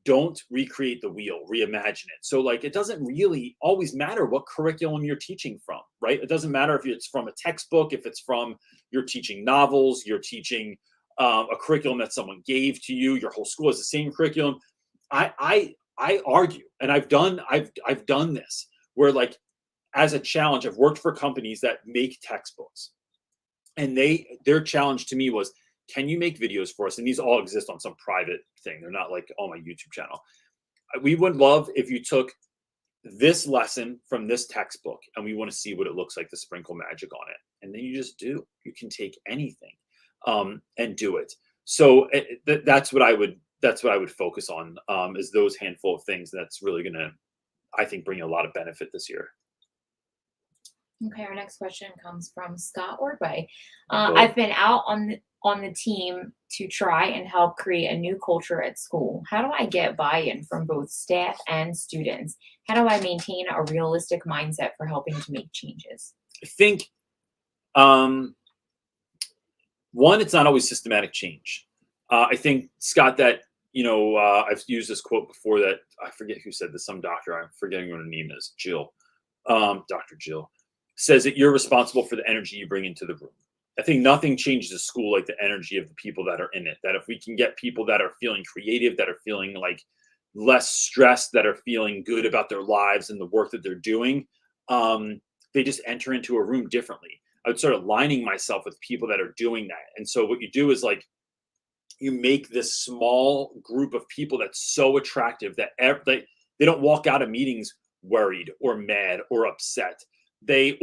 don't recreate the wheel, reimagine it. So like, it doesn't really always matter what curriculum you're teaching from, right? It doesn't matter if it's from a textbook, if it's from, you're teaching novels, you're teaching a curriculum that someone gave to you, your whole school has the same curriculum. I argue, and I've done this where like, as a challenge, I've worked for companies that make textbooks, and their challenge to me was, can you make videos for us? And these all exist on some private thing. They're not like on my YouTube channel. We would love if you took this lesson from this textbook and we want to see what it looks like to sprinkle magic on it. And then you just do. You can take anything and do it. So that's what I would focus on, is those handful of things. That's really going to, I think, bring a lot of benefit this year. Okay, our next question comes from Scott Ordway. I've been out on the team to try and help create a new culture at school. How do I get buy-in from both staff and students? How do I maintain a realistic mindset for helping to make changes? I think, one, it's not always systematic change. I think, Scott, that, I've used this quote before that I forget who said this, some doctor, I'm forgetting what her name is, Jill, Dr. Jill, says that you're responsible for the energy you bring into the room. I think nothing changes a school like the energy of the people that are in it. That if we can get people that are feeling creative, that are feeling like less stressed, that are feeling good about their lives and the work that they're doing, they just enter into a room differently. I would start aligning myself with people that are doing that. And so what you do is like, you make this small group of people that's so attractive that they don't walk out of meetings worried or mad or upset.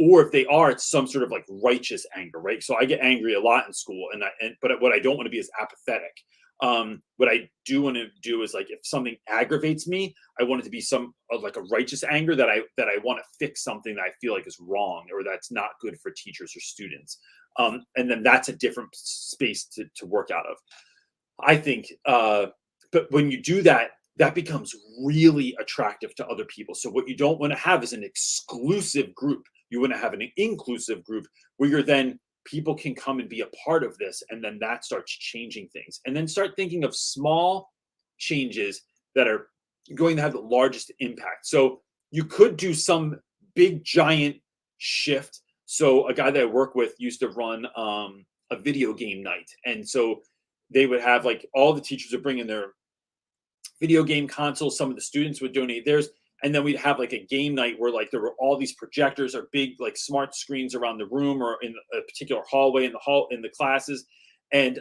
Or if they are, it's some sort of like righteous anger, right? So I get angry a lot in school, but what I don't want to be is apathetic. What I do want to do is like, if something aggravates me, I want it to be like a righteous anger that I want to fix something that I feel like is wrong or that's not good for teachers or students. And then that's a different space to work out of, I think. But when you do that, that becomes really attractive to other people. So what you don't want to have is an exclusive group. You want to have an inclusive group where people can come and be a part of this. And then that starts changing things. And then start thinking of small changes that are going to have the largest impact. So you could do some big giant shift. So a guy that I work with used to run a video game night. And so they would have like all the teachers would bring in their video game consoles. Some of the students would donate theirs. And then we'd have like a game night where like there were all these projectors or big like smart screens around the room or in a particular hallway in the classes. And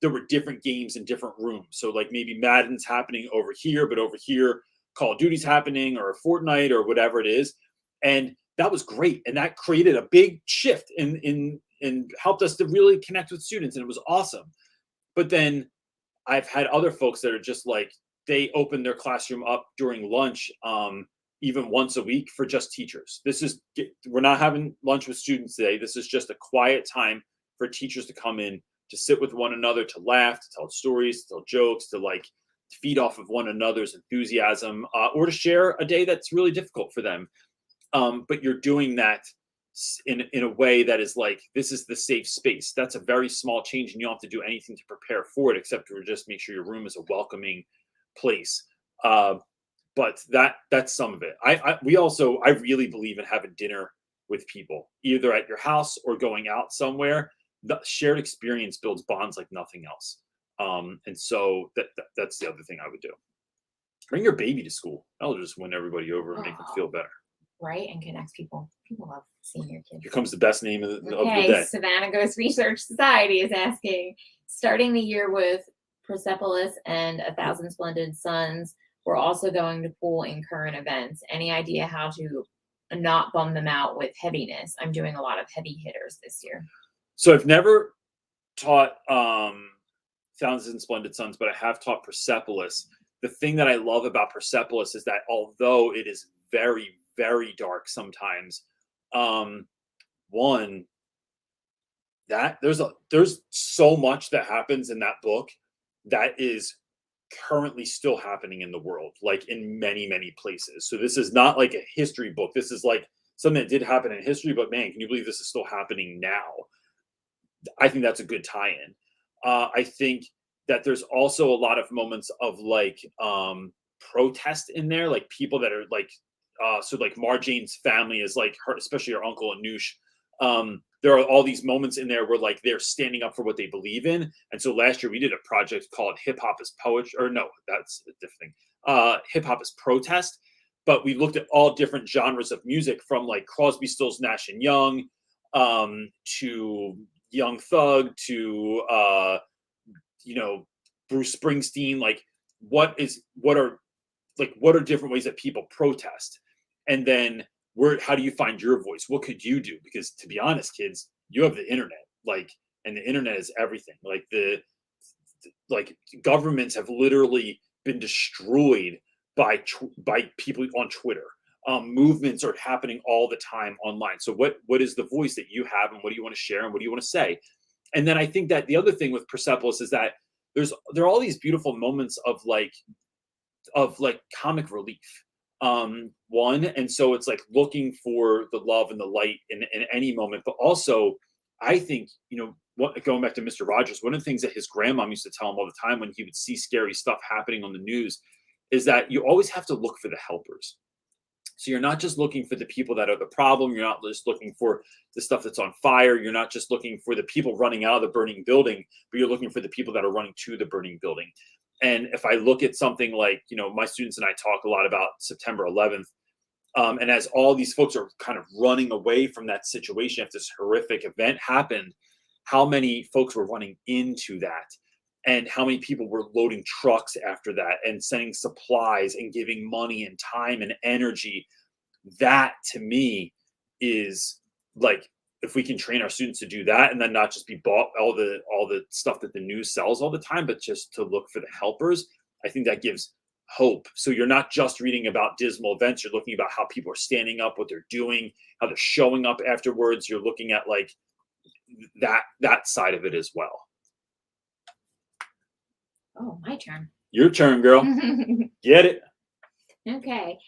there were different games in different rooms. So like maybe Madden's happening over here, but over here Call of Duty's happening or Fortnite or whatever it is. And that was great. And that created a big shift and helped us to really connect with students. And it was awesome. But then I've had other folks that are just like, they open their classroom up during lunch, even once a week for just teachers. We're not having lunch with students today. This is just a quiet time for teachers to come in, to sit with one another, to laugh, to tell stories, to tell jokes, to like feed off of one another's enthusiasm, or to share a day that's really difficult for them. But you're doing that in a way that is like, this is the safe space. That's a very small change, and you don't have to do anything to prepare for it except to just make sure your room is a welcoming place. But that's some of it. I really believe in having dinner with people, either at your house or going out somewhere. The shared experience builds bonds like nothing else. And so that's the other thing I would do. Bring your baby to school. That'll just win everybody over and make them feel better. Right, and connects people. People love seeing your kids. Here comes the best name of the Okay, day. Savannah Ghost Research Society is asking, starting the year with Persepolis and 1,000 Splendid Suns, we're also going to pool in current events. Any idea how to not bum them out with heaviness? I'm doing a lot of heavy hitters this year. So I've never taught 1,000 Splendid Suns, but I have taught Persepolis. The thing that I love about Persepolis is that although it is very, very dark sometimes, there's so much that happens in that book that is currently still happening in the world, like in many, many places. So this is not like a history book. This is like something that did happen in history, but man, can you believe this is still happening now? I think that's a good tie-in. I think that there's also a lot of moments of like protest in there, like people that are like, so like Marjane's family is like her, especially her uncle Anoush. There are all these moments in there where like they're standing up for what they believe in. And so last year we did a project called Hip Hop is Poetry, or no, that's a different thing. Hip Hop is Protest. But we looked at all different genres of music, from like Crosby, Stills, Nash and Young, to Young Thug, to Bruce Springsteen. Like what are different ways that people protest? And then how do you find your voice? What could you do? Because to be honest, kids, you have the internet, and the internet is everything. Like governments have literally been destroyed by people on Twitter. Movements are happening all the time online. So what is the voice that you have, and what do you want to share, and what do you want to say? And then I think that the other thing with Persepolis is that there are all these beautiful moments of comic relief. And so it's like looking for the love and the light in any moment. But also, I think, going back to Mr. Rogers, one of the things that his grandmom used to tell him all the time when he would see scary stuff happening on the news is that you always have to look for the helpers. So you're not just looking for the people that are the problem. You're not just looking for the stuff that's on fire. You're not just looking for the people running out of the burning building, but you're looking for the people that are running to the burning building. And if I look at something like, my students and I talk a lot about September 11th, And as all these folks are kind of running away from that situation, if this horrific event happened, how many folks were running into that, and how many people were loading trucks after that and sending supplies and giving money and time and energy. That to me is like, if we can train our students to do that, and then not just be bought all the stuff that the news sells all the time, but just to look for the helpers, I think that gives hope. So you're not just reading about dismal events, you're looking about how people are standing up, what they're doing, how they're showing up afterwards. You're looking at like that side of it as well. Oh, my turn. Your turn, girl. Get it. Okay.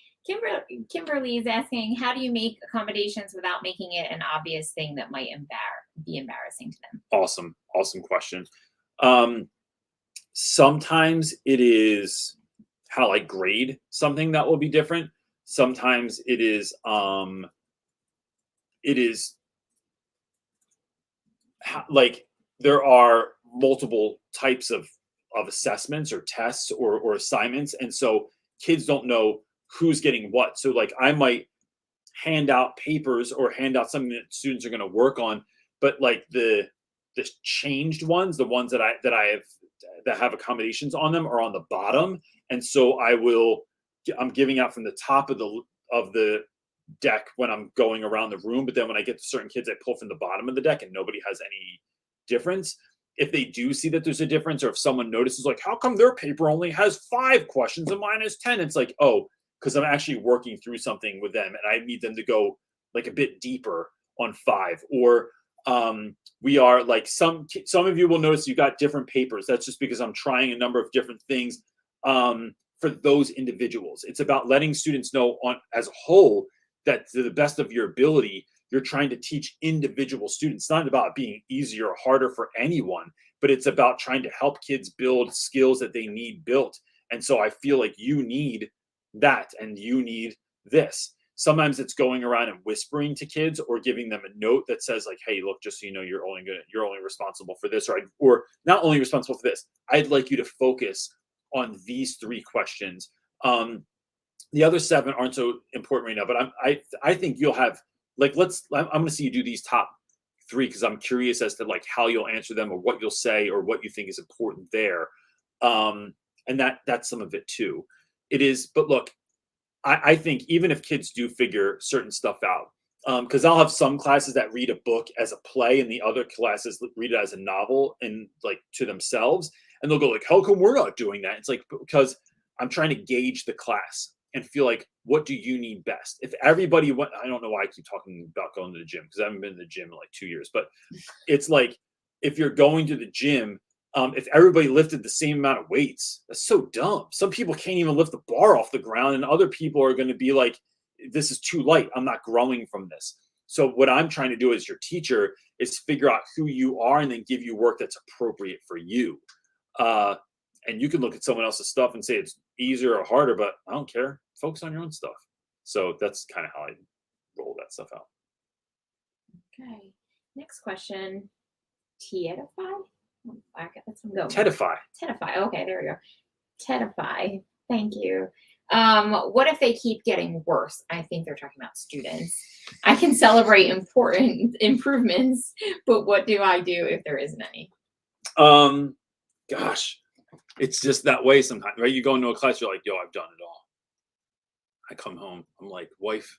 Kimberly is asking, how do you make accommodations without making it an obvious thing that might be embarrassing to them? Awesome question. Sometimes it is how I grade something that will be different. Sometimes it is like there are multiple types of assessments or tests or assignments, and so kids don't know who's getting what. So like I might hand out papers or hand out something that students are going to work on, but like the changed ones, the ones that have accommodations on them, are on the bottom. And so I'm giving out from the top of the deck when I'm going around the room, but then when I get to certain kids, I pull from the bottom of the deck and nobody has any difference. If they do see that there's a difference, or if someone notices like, how come their paper only has 5 questions and mine has 10? It's like, oh, because I'm actually working through something with them and I need them to go like a bit deeper on 5. Or we are like, some of you will notice you got different papers. That's just because I'm trying a number of different things for those individuals. It's about letting students know as a whole that to the best of your ability, you're trying to teach individual students. It's not about being easier or harder for anyone, but it's about trying to help kids build skills that they need built. And so I feel like you need that and you need this. Sometimes it's going around and whispering to kids or giving them a note that says like, hey, look, just so you know, you're only responsible for this, or not only responsible for this. I'd like you to focus on these 3 questions. The other 7 aren't so important right now, but I think you'll have like, I'm going to see you do these top 3 because I'm curious as to like how you'll answer them or what you'll say or what you think is important there. And that's some of it too. It is, but look, I think even if kids do figure certain stuff out, because I'll have some classes that read a book as a play and the other classes read it as a novel and like to themselves, and they'll go like, how come we're not doing that? It's like, because I'm trying to gauge the class and feel like, what do you need best? If everybody went, I don't know why I keep talking about going to the gym because I haven't been to the gym in like 2 years, but it's like, if you're going to the gym, if everybody lifted the same amount of weights, that's so dumb. Some people can't even lift the bar off the ground, and other people are going to be like, this is too light. I'm not growing from this. So what I'm trying to do as your teacher is figure out who you are and then give you work that's appropriate for you. And you can look at someone else's stuff and say it's easier or harder, but I don't care. Focus on your own stuff. So that's kind of how I roll that stuff out. Okay. Next question. Tedify? That's what I'm going. Tedify. Okay, there we go. Tedify. Thank you. What if they keep getting worse? I think they're talking about students. I can celebrate important improvements, but what do I do if there isn't any? Gosh, it's just that way sometimes, right? You go into a class, you're like, yo, I've done it all. I come home, I'm like, wife,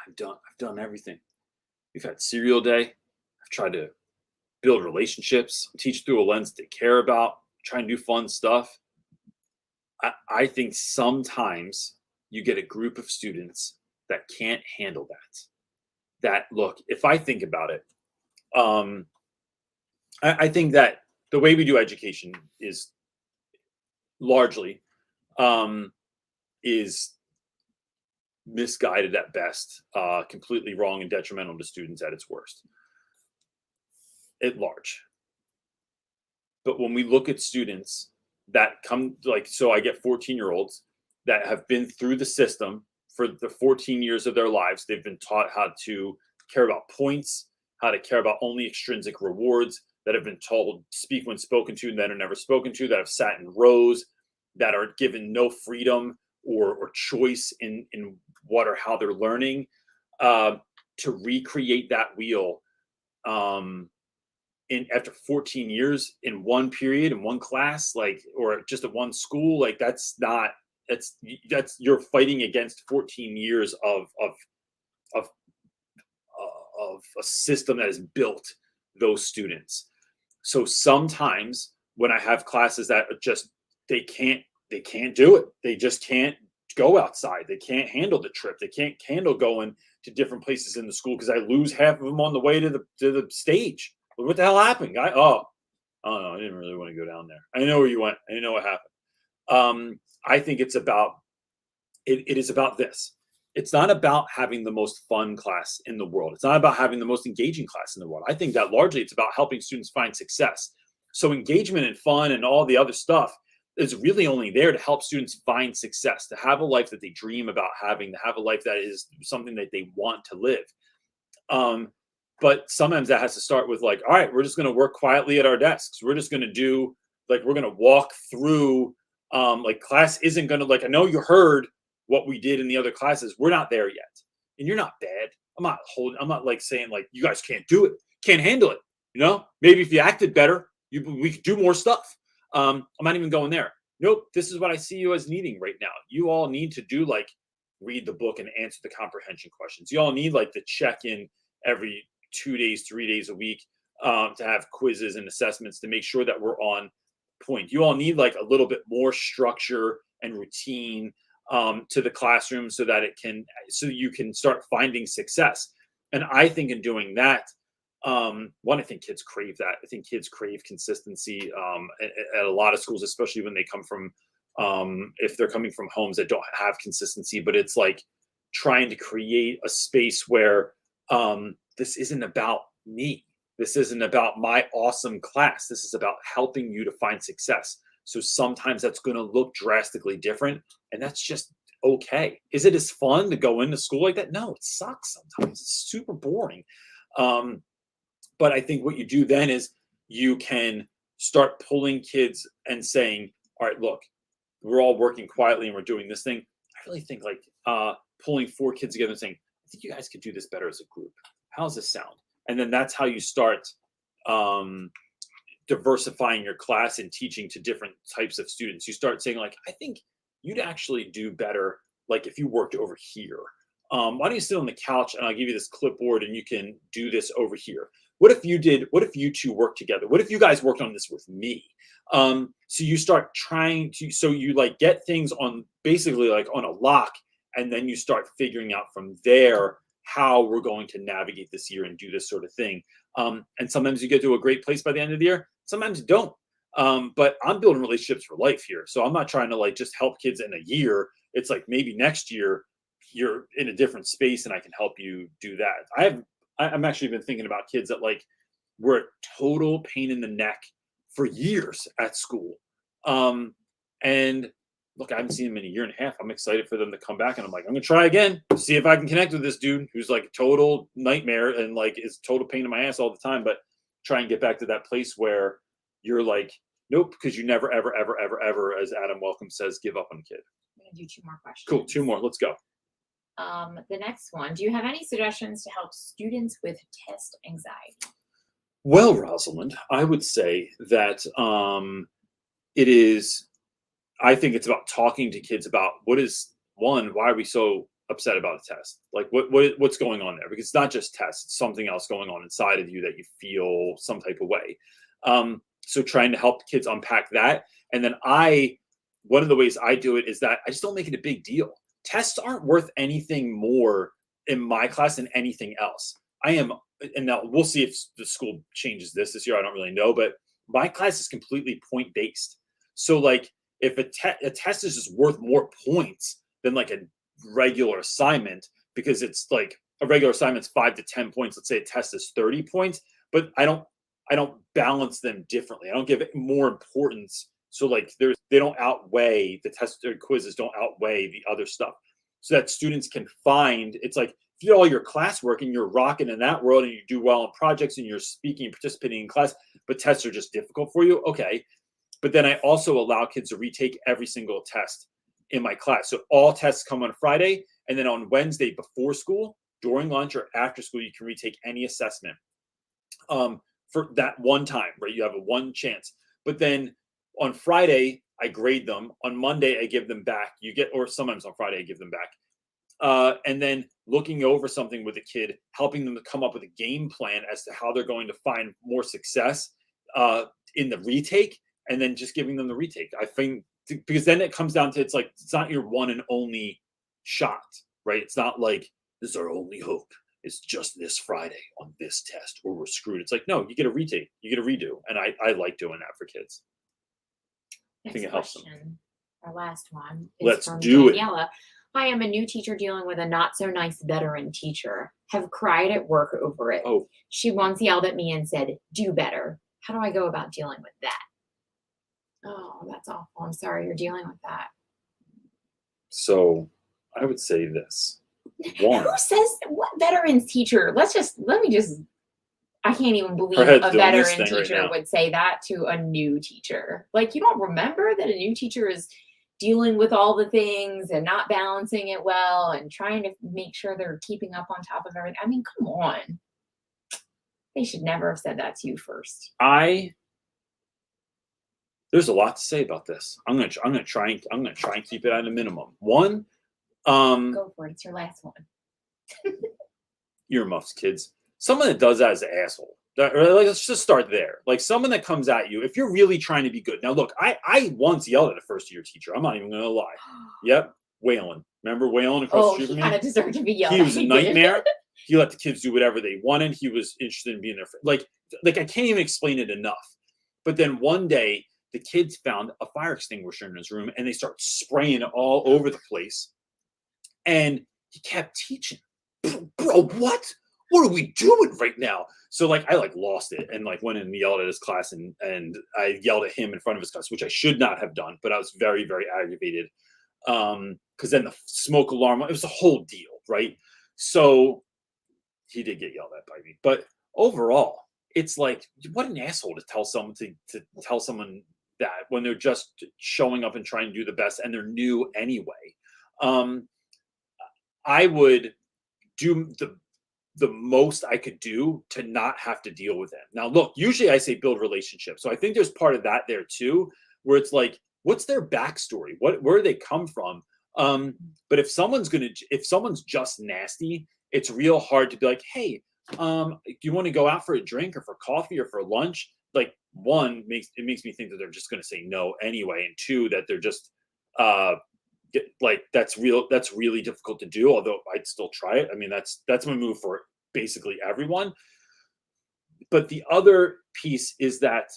I've done everything. We've had cereal day. I've tried to build relationships, teach through a lens they care about, try and do fun stuff. I think sometimes you get a group of students that can't handle that. Look, if I think about it, I think that the way we do education is largely is misguided at best, completely wrong and detrimental to students at its worst, at large. But when we look at students that come, like, so I get 14-year-olds that have been through the system for the 14 years of their lives. They've been taught how to care about points, how to care about only extrinsic rewards, that have been told speak when spoken to and then are never spoken to, that have sat in rows, that are given no freedom or choice in what or how they're learning, to recreate that wheel in after 14 years in one period, in one class, like, or just at one school, like that's you're fighting against 14 years of of a system that has built those students. So sometimes when I have classes that are just they can't do it. They just can't go outside. They can't handle the trip. They can't handle going to different places in the school because I lose half of them on the way to the stage. What the hell happened? Oh no, I didn't really want to go down there. I know where you went. I didn't know what happened. I think it's about it is about this. It's not about having the most fun class in the world. It's not about having the most engaging class in the world. I think that largely it's about helping students find success. So engagement and fun and all the other stuff is really only there to help students find success, to have a life that they dream about having, to have a life that is something that they want to live. But sometimes that has to start with like, all right, we're just going to work quietly at our desks. We're just going to do like, we're going to walk through, like class isn't going to like, I know you heard what we did in the other classes. We're not there yet. And you're not bad. I'm not like saying like, you guys can't do it, can't handle it. You know, maybe if you acted better, we could do more stuff. I'm not even going there. Nope. This is what I see you as needing right now. You all need to do like read the book and answer the comprehension questions. You all need like the check-in every 2 days, 3 days a week, to have quizzes and assessments to make sure that we're on point. You all need like a little bit more structure and routine to the classroom so you can start finding success. And I think in doing that, I think kids crave that. I think kids crave consistency at a lot of schools, especially when they come from, if they're coming from homes that don't have consistency. But it's like trying to create a space where this isn't about me. This isn't about my awesome class. This is about helping you to find success. So sometimes that's going to look drastically different, and that's just okay. Is it as fun to go into school like that? No, it sucks sometimes. It's super boring. But I think what you do then is you can start pulling kids and saying, all right, look, we're all working quietly and we're doing this thing. I really think like pulling 4 kids together and saying, I think you guys could do this better as a group. How's this sound? And then that's how you start diversifying your class and teaching to different types of students. You start saying like, I think you'd actually do better like if you worked over here. Why don't you sit on the couch and I'll give you this clipboard and you can do this over here. What if you two work together? What if you guys worked on this with me? So you start so you like get things on basically like on a lock, and then you start figuring out from there how we're going to navigate this year and do this sort of thing. And sometimes you get to a great place by the end of the year. Sometimes you don't. But I'm building relationships for life here. So I'm not trying to like just help kids in a year. It's like maybe next year you're in a different space and I can help you do that. I'm actually been thinking about kids that like were a total pain in the neck for years at school. And look, I haven't seen them in a year and a half. I'm excited for them to come back, and I'm like, I'm gonna try again, see if I can connect with this dude who's like a total nightmare and like is total pain in my ass all the time. But try and get back to that place where you're like, nope, because you never, ever, ever, ever, ever, as Adam Welcome says, give up on a kid. I'm gonna do 2 more questions. Cool, 2 more. Let's go. The next one, do you have any suggestions to help students with test anxiety? Well, Rosalind, I would say that I think it's about talking to kids about why are we so upset about a test? Like what's going on there? Because it's not just tests, it's something else going on inside of you that you feel some type of way. So trying to help kids unpack that. And then one of the ways I do it is that I just don't make it a big deal. Tests aren't worth anything more in my class than anything else. And now we'll see if the school changes this year. I don't really know, but my class is completely point based. So like if a test is just worth more points than like a regular assignment, because it's like a regular assignment's 5 to 10 points. Let's say a test is 30 points, but I don't balance them differently. I don't give it more importance. So like they don't outweigh the test or quizzes don't outweigh the other stuff, so that students can find. It's like if you do all your classwork and you're rocking in that world and you do well in projects and you're speaking and participating in class, but tests are just difficult for you. Okay. But then I also allow kids to retake every single test in my class. So all tests come on Friday, And then on Wednesday before school, during lunch or after school, you can retake any assessment for that one time, right? You have a one chance. But then on Friday, I grade them. On Monday, I give them back. Or sometimes on Friday, I give them back. And then looking over something with a kid, helping them to come up with a game plan as to how they're going to find more success in the retake, and then just giving them the retake. I think because then it comes down to, it's not your one and only shot, right? It's not like this is our only hope. It's just this Friday on this test or we're screwed. It's like, no, you get a retake, you get a redo. And I like doing that for kids. I think it helps them. Our last one is Let's from do Daniela. I am a new teacher dealing with a not so nice veteran teacher. Have cried at work over it. Oh. She once yelled at me and said, "Do better." How do I go about dealing with that? Oh, that's awful. I'm sorry you're dealing with that. So I would say this. One, Who says what veterans teacher? I can't even believe Her head's a doing this veteran thing right teacher now. would say that to a new teacher. Like, you don't remember that a new teacher is dealing with all the things and not balancing it well and trying to make sure they're keeping up on top of everything. I mean, come on. They should never have said that to you first. There's a lot to say about this. I'm gonna try and keep it at a minimum. One, Go for it. It's your last one. earmuffs, kids. Someone that does that is an asshole. Let's just start there. Like, someone that comes at you, if you're really trying to be good. Now, look, I once yelled at a first-year teacher. I'm not even gonna lie. Yep, Waylon. Remember Waylon across the street from me? He kind of deserved to be yelled at. He was a nightmare. He let the kids do whatever they wanted. He was interested in being their friend. Like I can't even explain it enough. But then one day, the kids found a fire extinguisher in his room, and they start spraying it all over the place. And he kept teaching. Bro, what? What are we doing right now? So I lost it and went in and yelled at his class, and I yelled at him in front of his class, which I should not have done, but I was very, very aggravated. Because then the smoke alarm, it was a whole deal, right? So he did get yelled at by me. But overall, it's like, what an asshole to tell someone to tell someone that when they're just showing up and trying to do the best and they're new anyway. I would do the most I could do to not have to deal with it. Now, look, usually I say build relationships. So I think there's part of that there too, where it's like, what's their backstory? Where do they come from? But if someone's just nasty, it's real hard to be like, hey, do you want to go out for a drink or for coffee or for lunch? Like, one, makes me think that they're just going to say no anyway, and two, that they're just that's really difficult to do, although I'd still try it. I mean, that's my move for basically everyone. But the other piece is that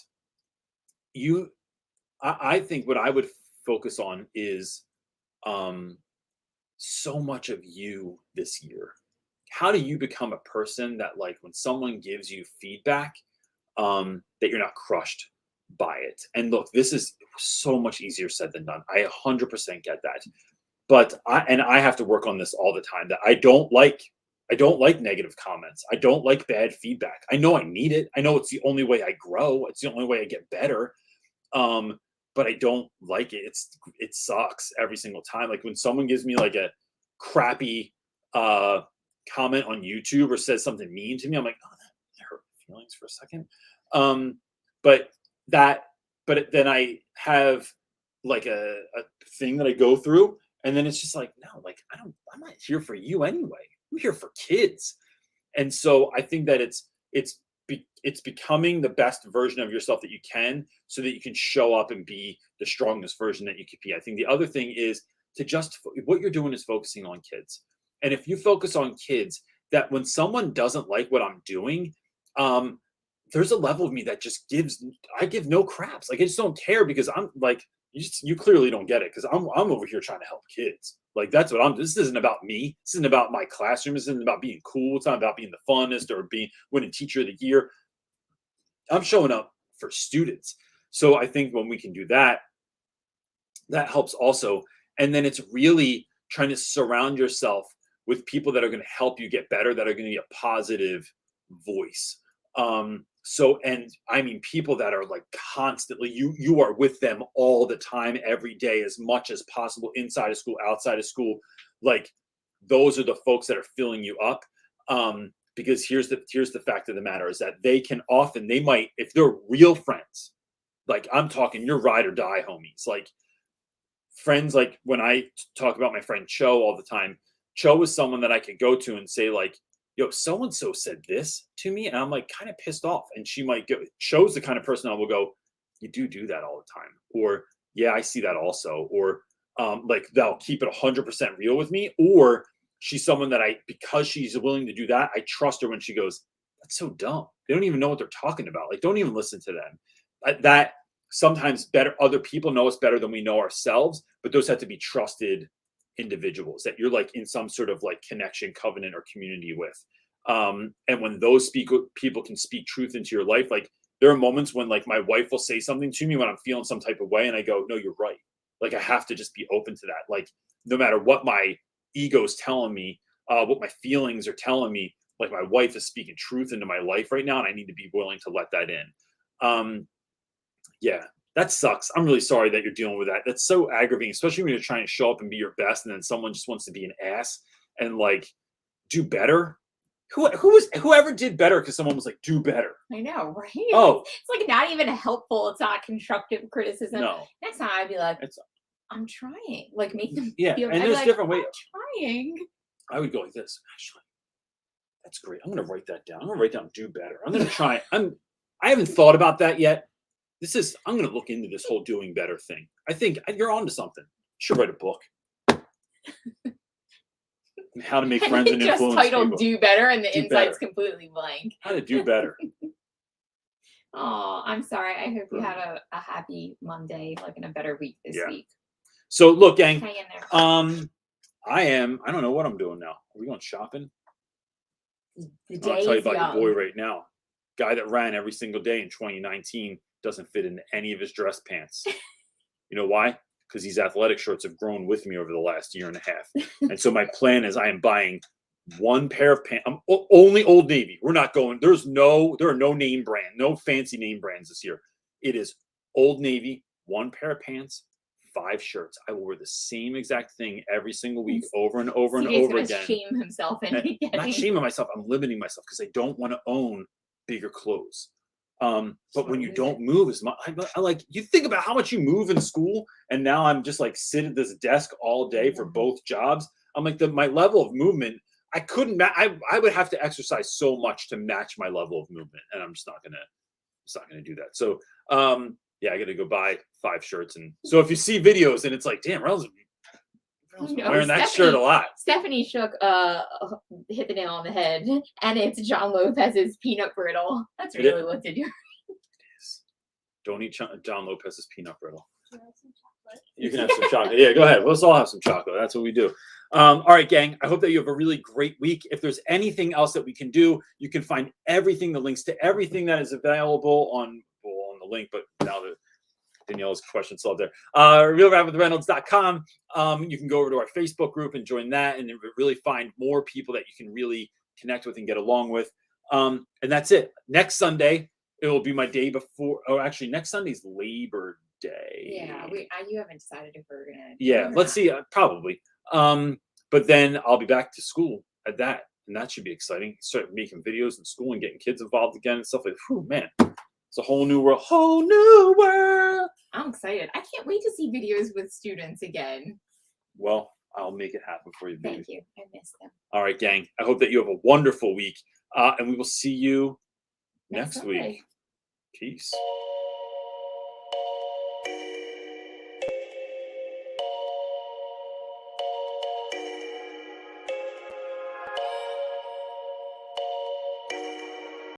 I think what I would focus on is so much of you this year. How do you become a person that, when someone gives you feedback, that you're not crushed by it? And look, this is so much easier said than done. I 100% get that. But I have to work on this all the time, that I don't like negative comments. I don't like bad feedback. I know I need it. I know it's the only way I grow. It's the only way I get better. But I don't like it. It sucks every single time. Like when someone gives me a crappy comment on YouTube or says something mean to me, I'm like, oh, that hurt my feelings for a second. But then I have a thing that I go through, and then it's just no, I'm not here for you anyway. I'm here for kids. And so I think that it's becoming the best version of yourself that you can, so that you can show up and be the strongest version that you could be. I think the other thing is what you're doing is focusing on kids. And if you focus on kids, that when someone doesn't like what I'm doing, there's a level of me that just I give no craps. I just don't care, because I'm you clearly don't get it, because I'm over here trying to help kids. That's what this isn't about me. This isn't about my classroom. This isn't about being cool. It's not about being the funnest or winning teacher of the year. I'm showing up for students. So I think when we can do that, that helps also. And then it's really trying to surround yourself with people that are going to help you get better, that are going to be a positive voice. And I mean, people that are constantly, you are with them all the time, every day, as much as possible, inside of school, outside of school. those are the folks that are filling you up. Because here's the fact of the matter is that they might, if they're real friends, like I'm talking your ride or die homies, like friends, like when I talk about my friend Cho all the time, Cho is someone that I could go to and say like, yo, so-and-so said this to me. And I'm like kind of pissed off. And she might go, Cho's the kind of person I will go, you do that all the time. Or, yeah, I see that also. Or like they'll keep it 100% real with me. Or she's someone that because she's willing to do that, I trust her when she goes, that's so dumb. They don't even know what they're talking about. Like, don't even listen to them. That sometimes other people know us better than we know ourselves, but those have to be trusted individuals that you're like in some sort of like connection, covenant, or community with. And when those people can speak truth into your life, like there are moments when like my wife will say something to me when I'm feeling some type of way, and I go, no, you're right. Like I have to just be open to that. Like no matter what my ego's telling me, what my feelings are telling me, like my wife is speaking truth into my life right now, and I need to be willing to let that in. Yeah, that sucks. I'm really sorry that you're dealing with that. That's so aggravating, especially when you're trying to show up and be your best, and then someone just wants to be an ass and like do better. Whoever did better because someone was like, do better. I know, right? Oh, it's like not even helpful. It's not constructive criticism. No. Next time I'd be like, I'm trying. Like make them feel. And there's different ways. I'm trying. I would go like this. Actually, that's great. I'm gonna write that down. I'm gonna write down do better. I'm gonna try. I haven't thought about that yet. I'm going to look into this whole doing better thing. I think you're onto something. You should write a book. How to make friends and influence just titled people. Do Better, and the inside's completely blank. How to do better. Oh, I'm sorry. I hope you had a happy Monday, like in a better week this week. So look, gang. Hang in there. I don't know what I'm doing now. Are we going shopping? The day I'll tell you is about young. your boy right now. Guy that ran every single day in 2019 doesn't fit into any of his dress pants. You know why? Because these athletic shorts have grown with me over the last year and a half. And so my plan is I am buying one pair of pants. I'm only Old Navy. We're not going. There are no name brand, no fancy name brands this year. It is Old Navy, one pair of pants, 5 shirts. I will wear the same exact thing every single week, over and over and over again. Shame himself and not shaming myself. I'm limiting myself because I don't want to own bigger clothes. But when you don't move as much, I like you think about how much you move in school, and now I'm just like sit at this desk all day for both jobs. I'm like my level of movement. I couldn't. I would have to exercise so much to match my level of movement, and I'm just not gonna do that. So yeah, I got to go buy 5 shirts, and so if you see videos and it's like, damn, Reynolds wearing that shirt a lot. Stephanie Shook hit the nail on the head, and it's John Lopez's peanut brittle. That's really what to do. It is. Don't eat John Lopez's peanut brittle. You can have some chocolate. Yeah, go ahead. Let's all have some chocolate. That's what we do. All right, gang. I hope that you have a really great week. If there's anything else that we can do, you can find everything, the links to everything that is available on the link, but now that Danielle's question still up there. RealRapWithReynolds.com. You can go over to our Facebook group and join that, and really find more people that you can really connect with and get along with. And that's it. Next Sunday, it will be my day before. Oh, actually, next Sunday's Labor Day. Yeah, you haven't decided if we're gonna. Yeah, let's see. Probably. But then I'll be back to school at that, and that should be exciting. Start making videos in school and getting kids involved again and stuff like. Whew, man. It's a whole new world. Whole new world. I'm excited. I can't wait to see videos with students again. Well, I'll make it happen for you, baby. Thank you. I miss them. All right, gang. I hope that you have a wonderful week. And we will see you next week. Peace.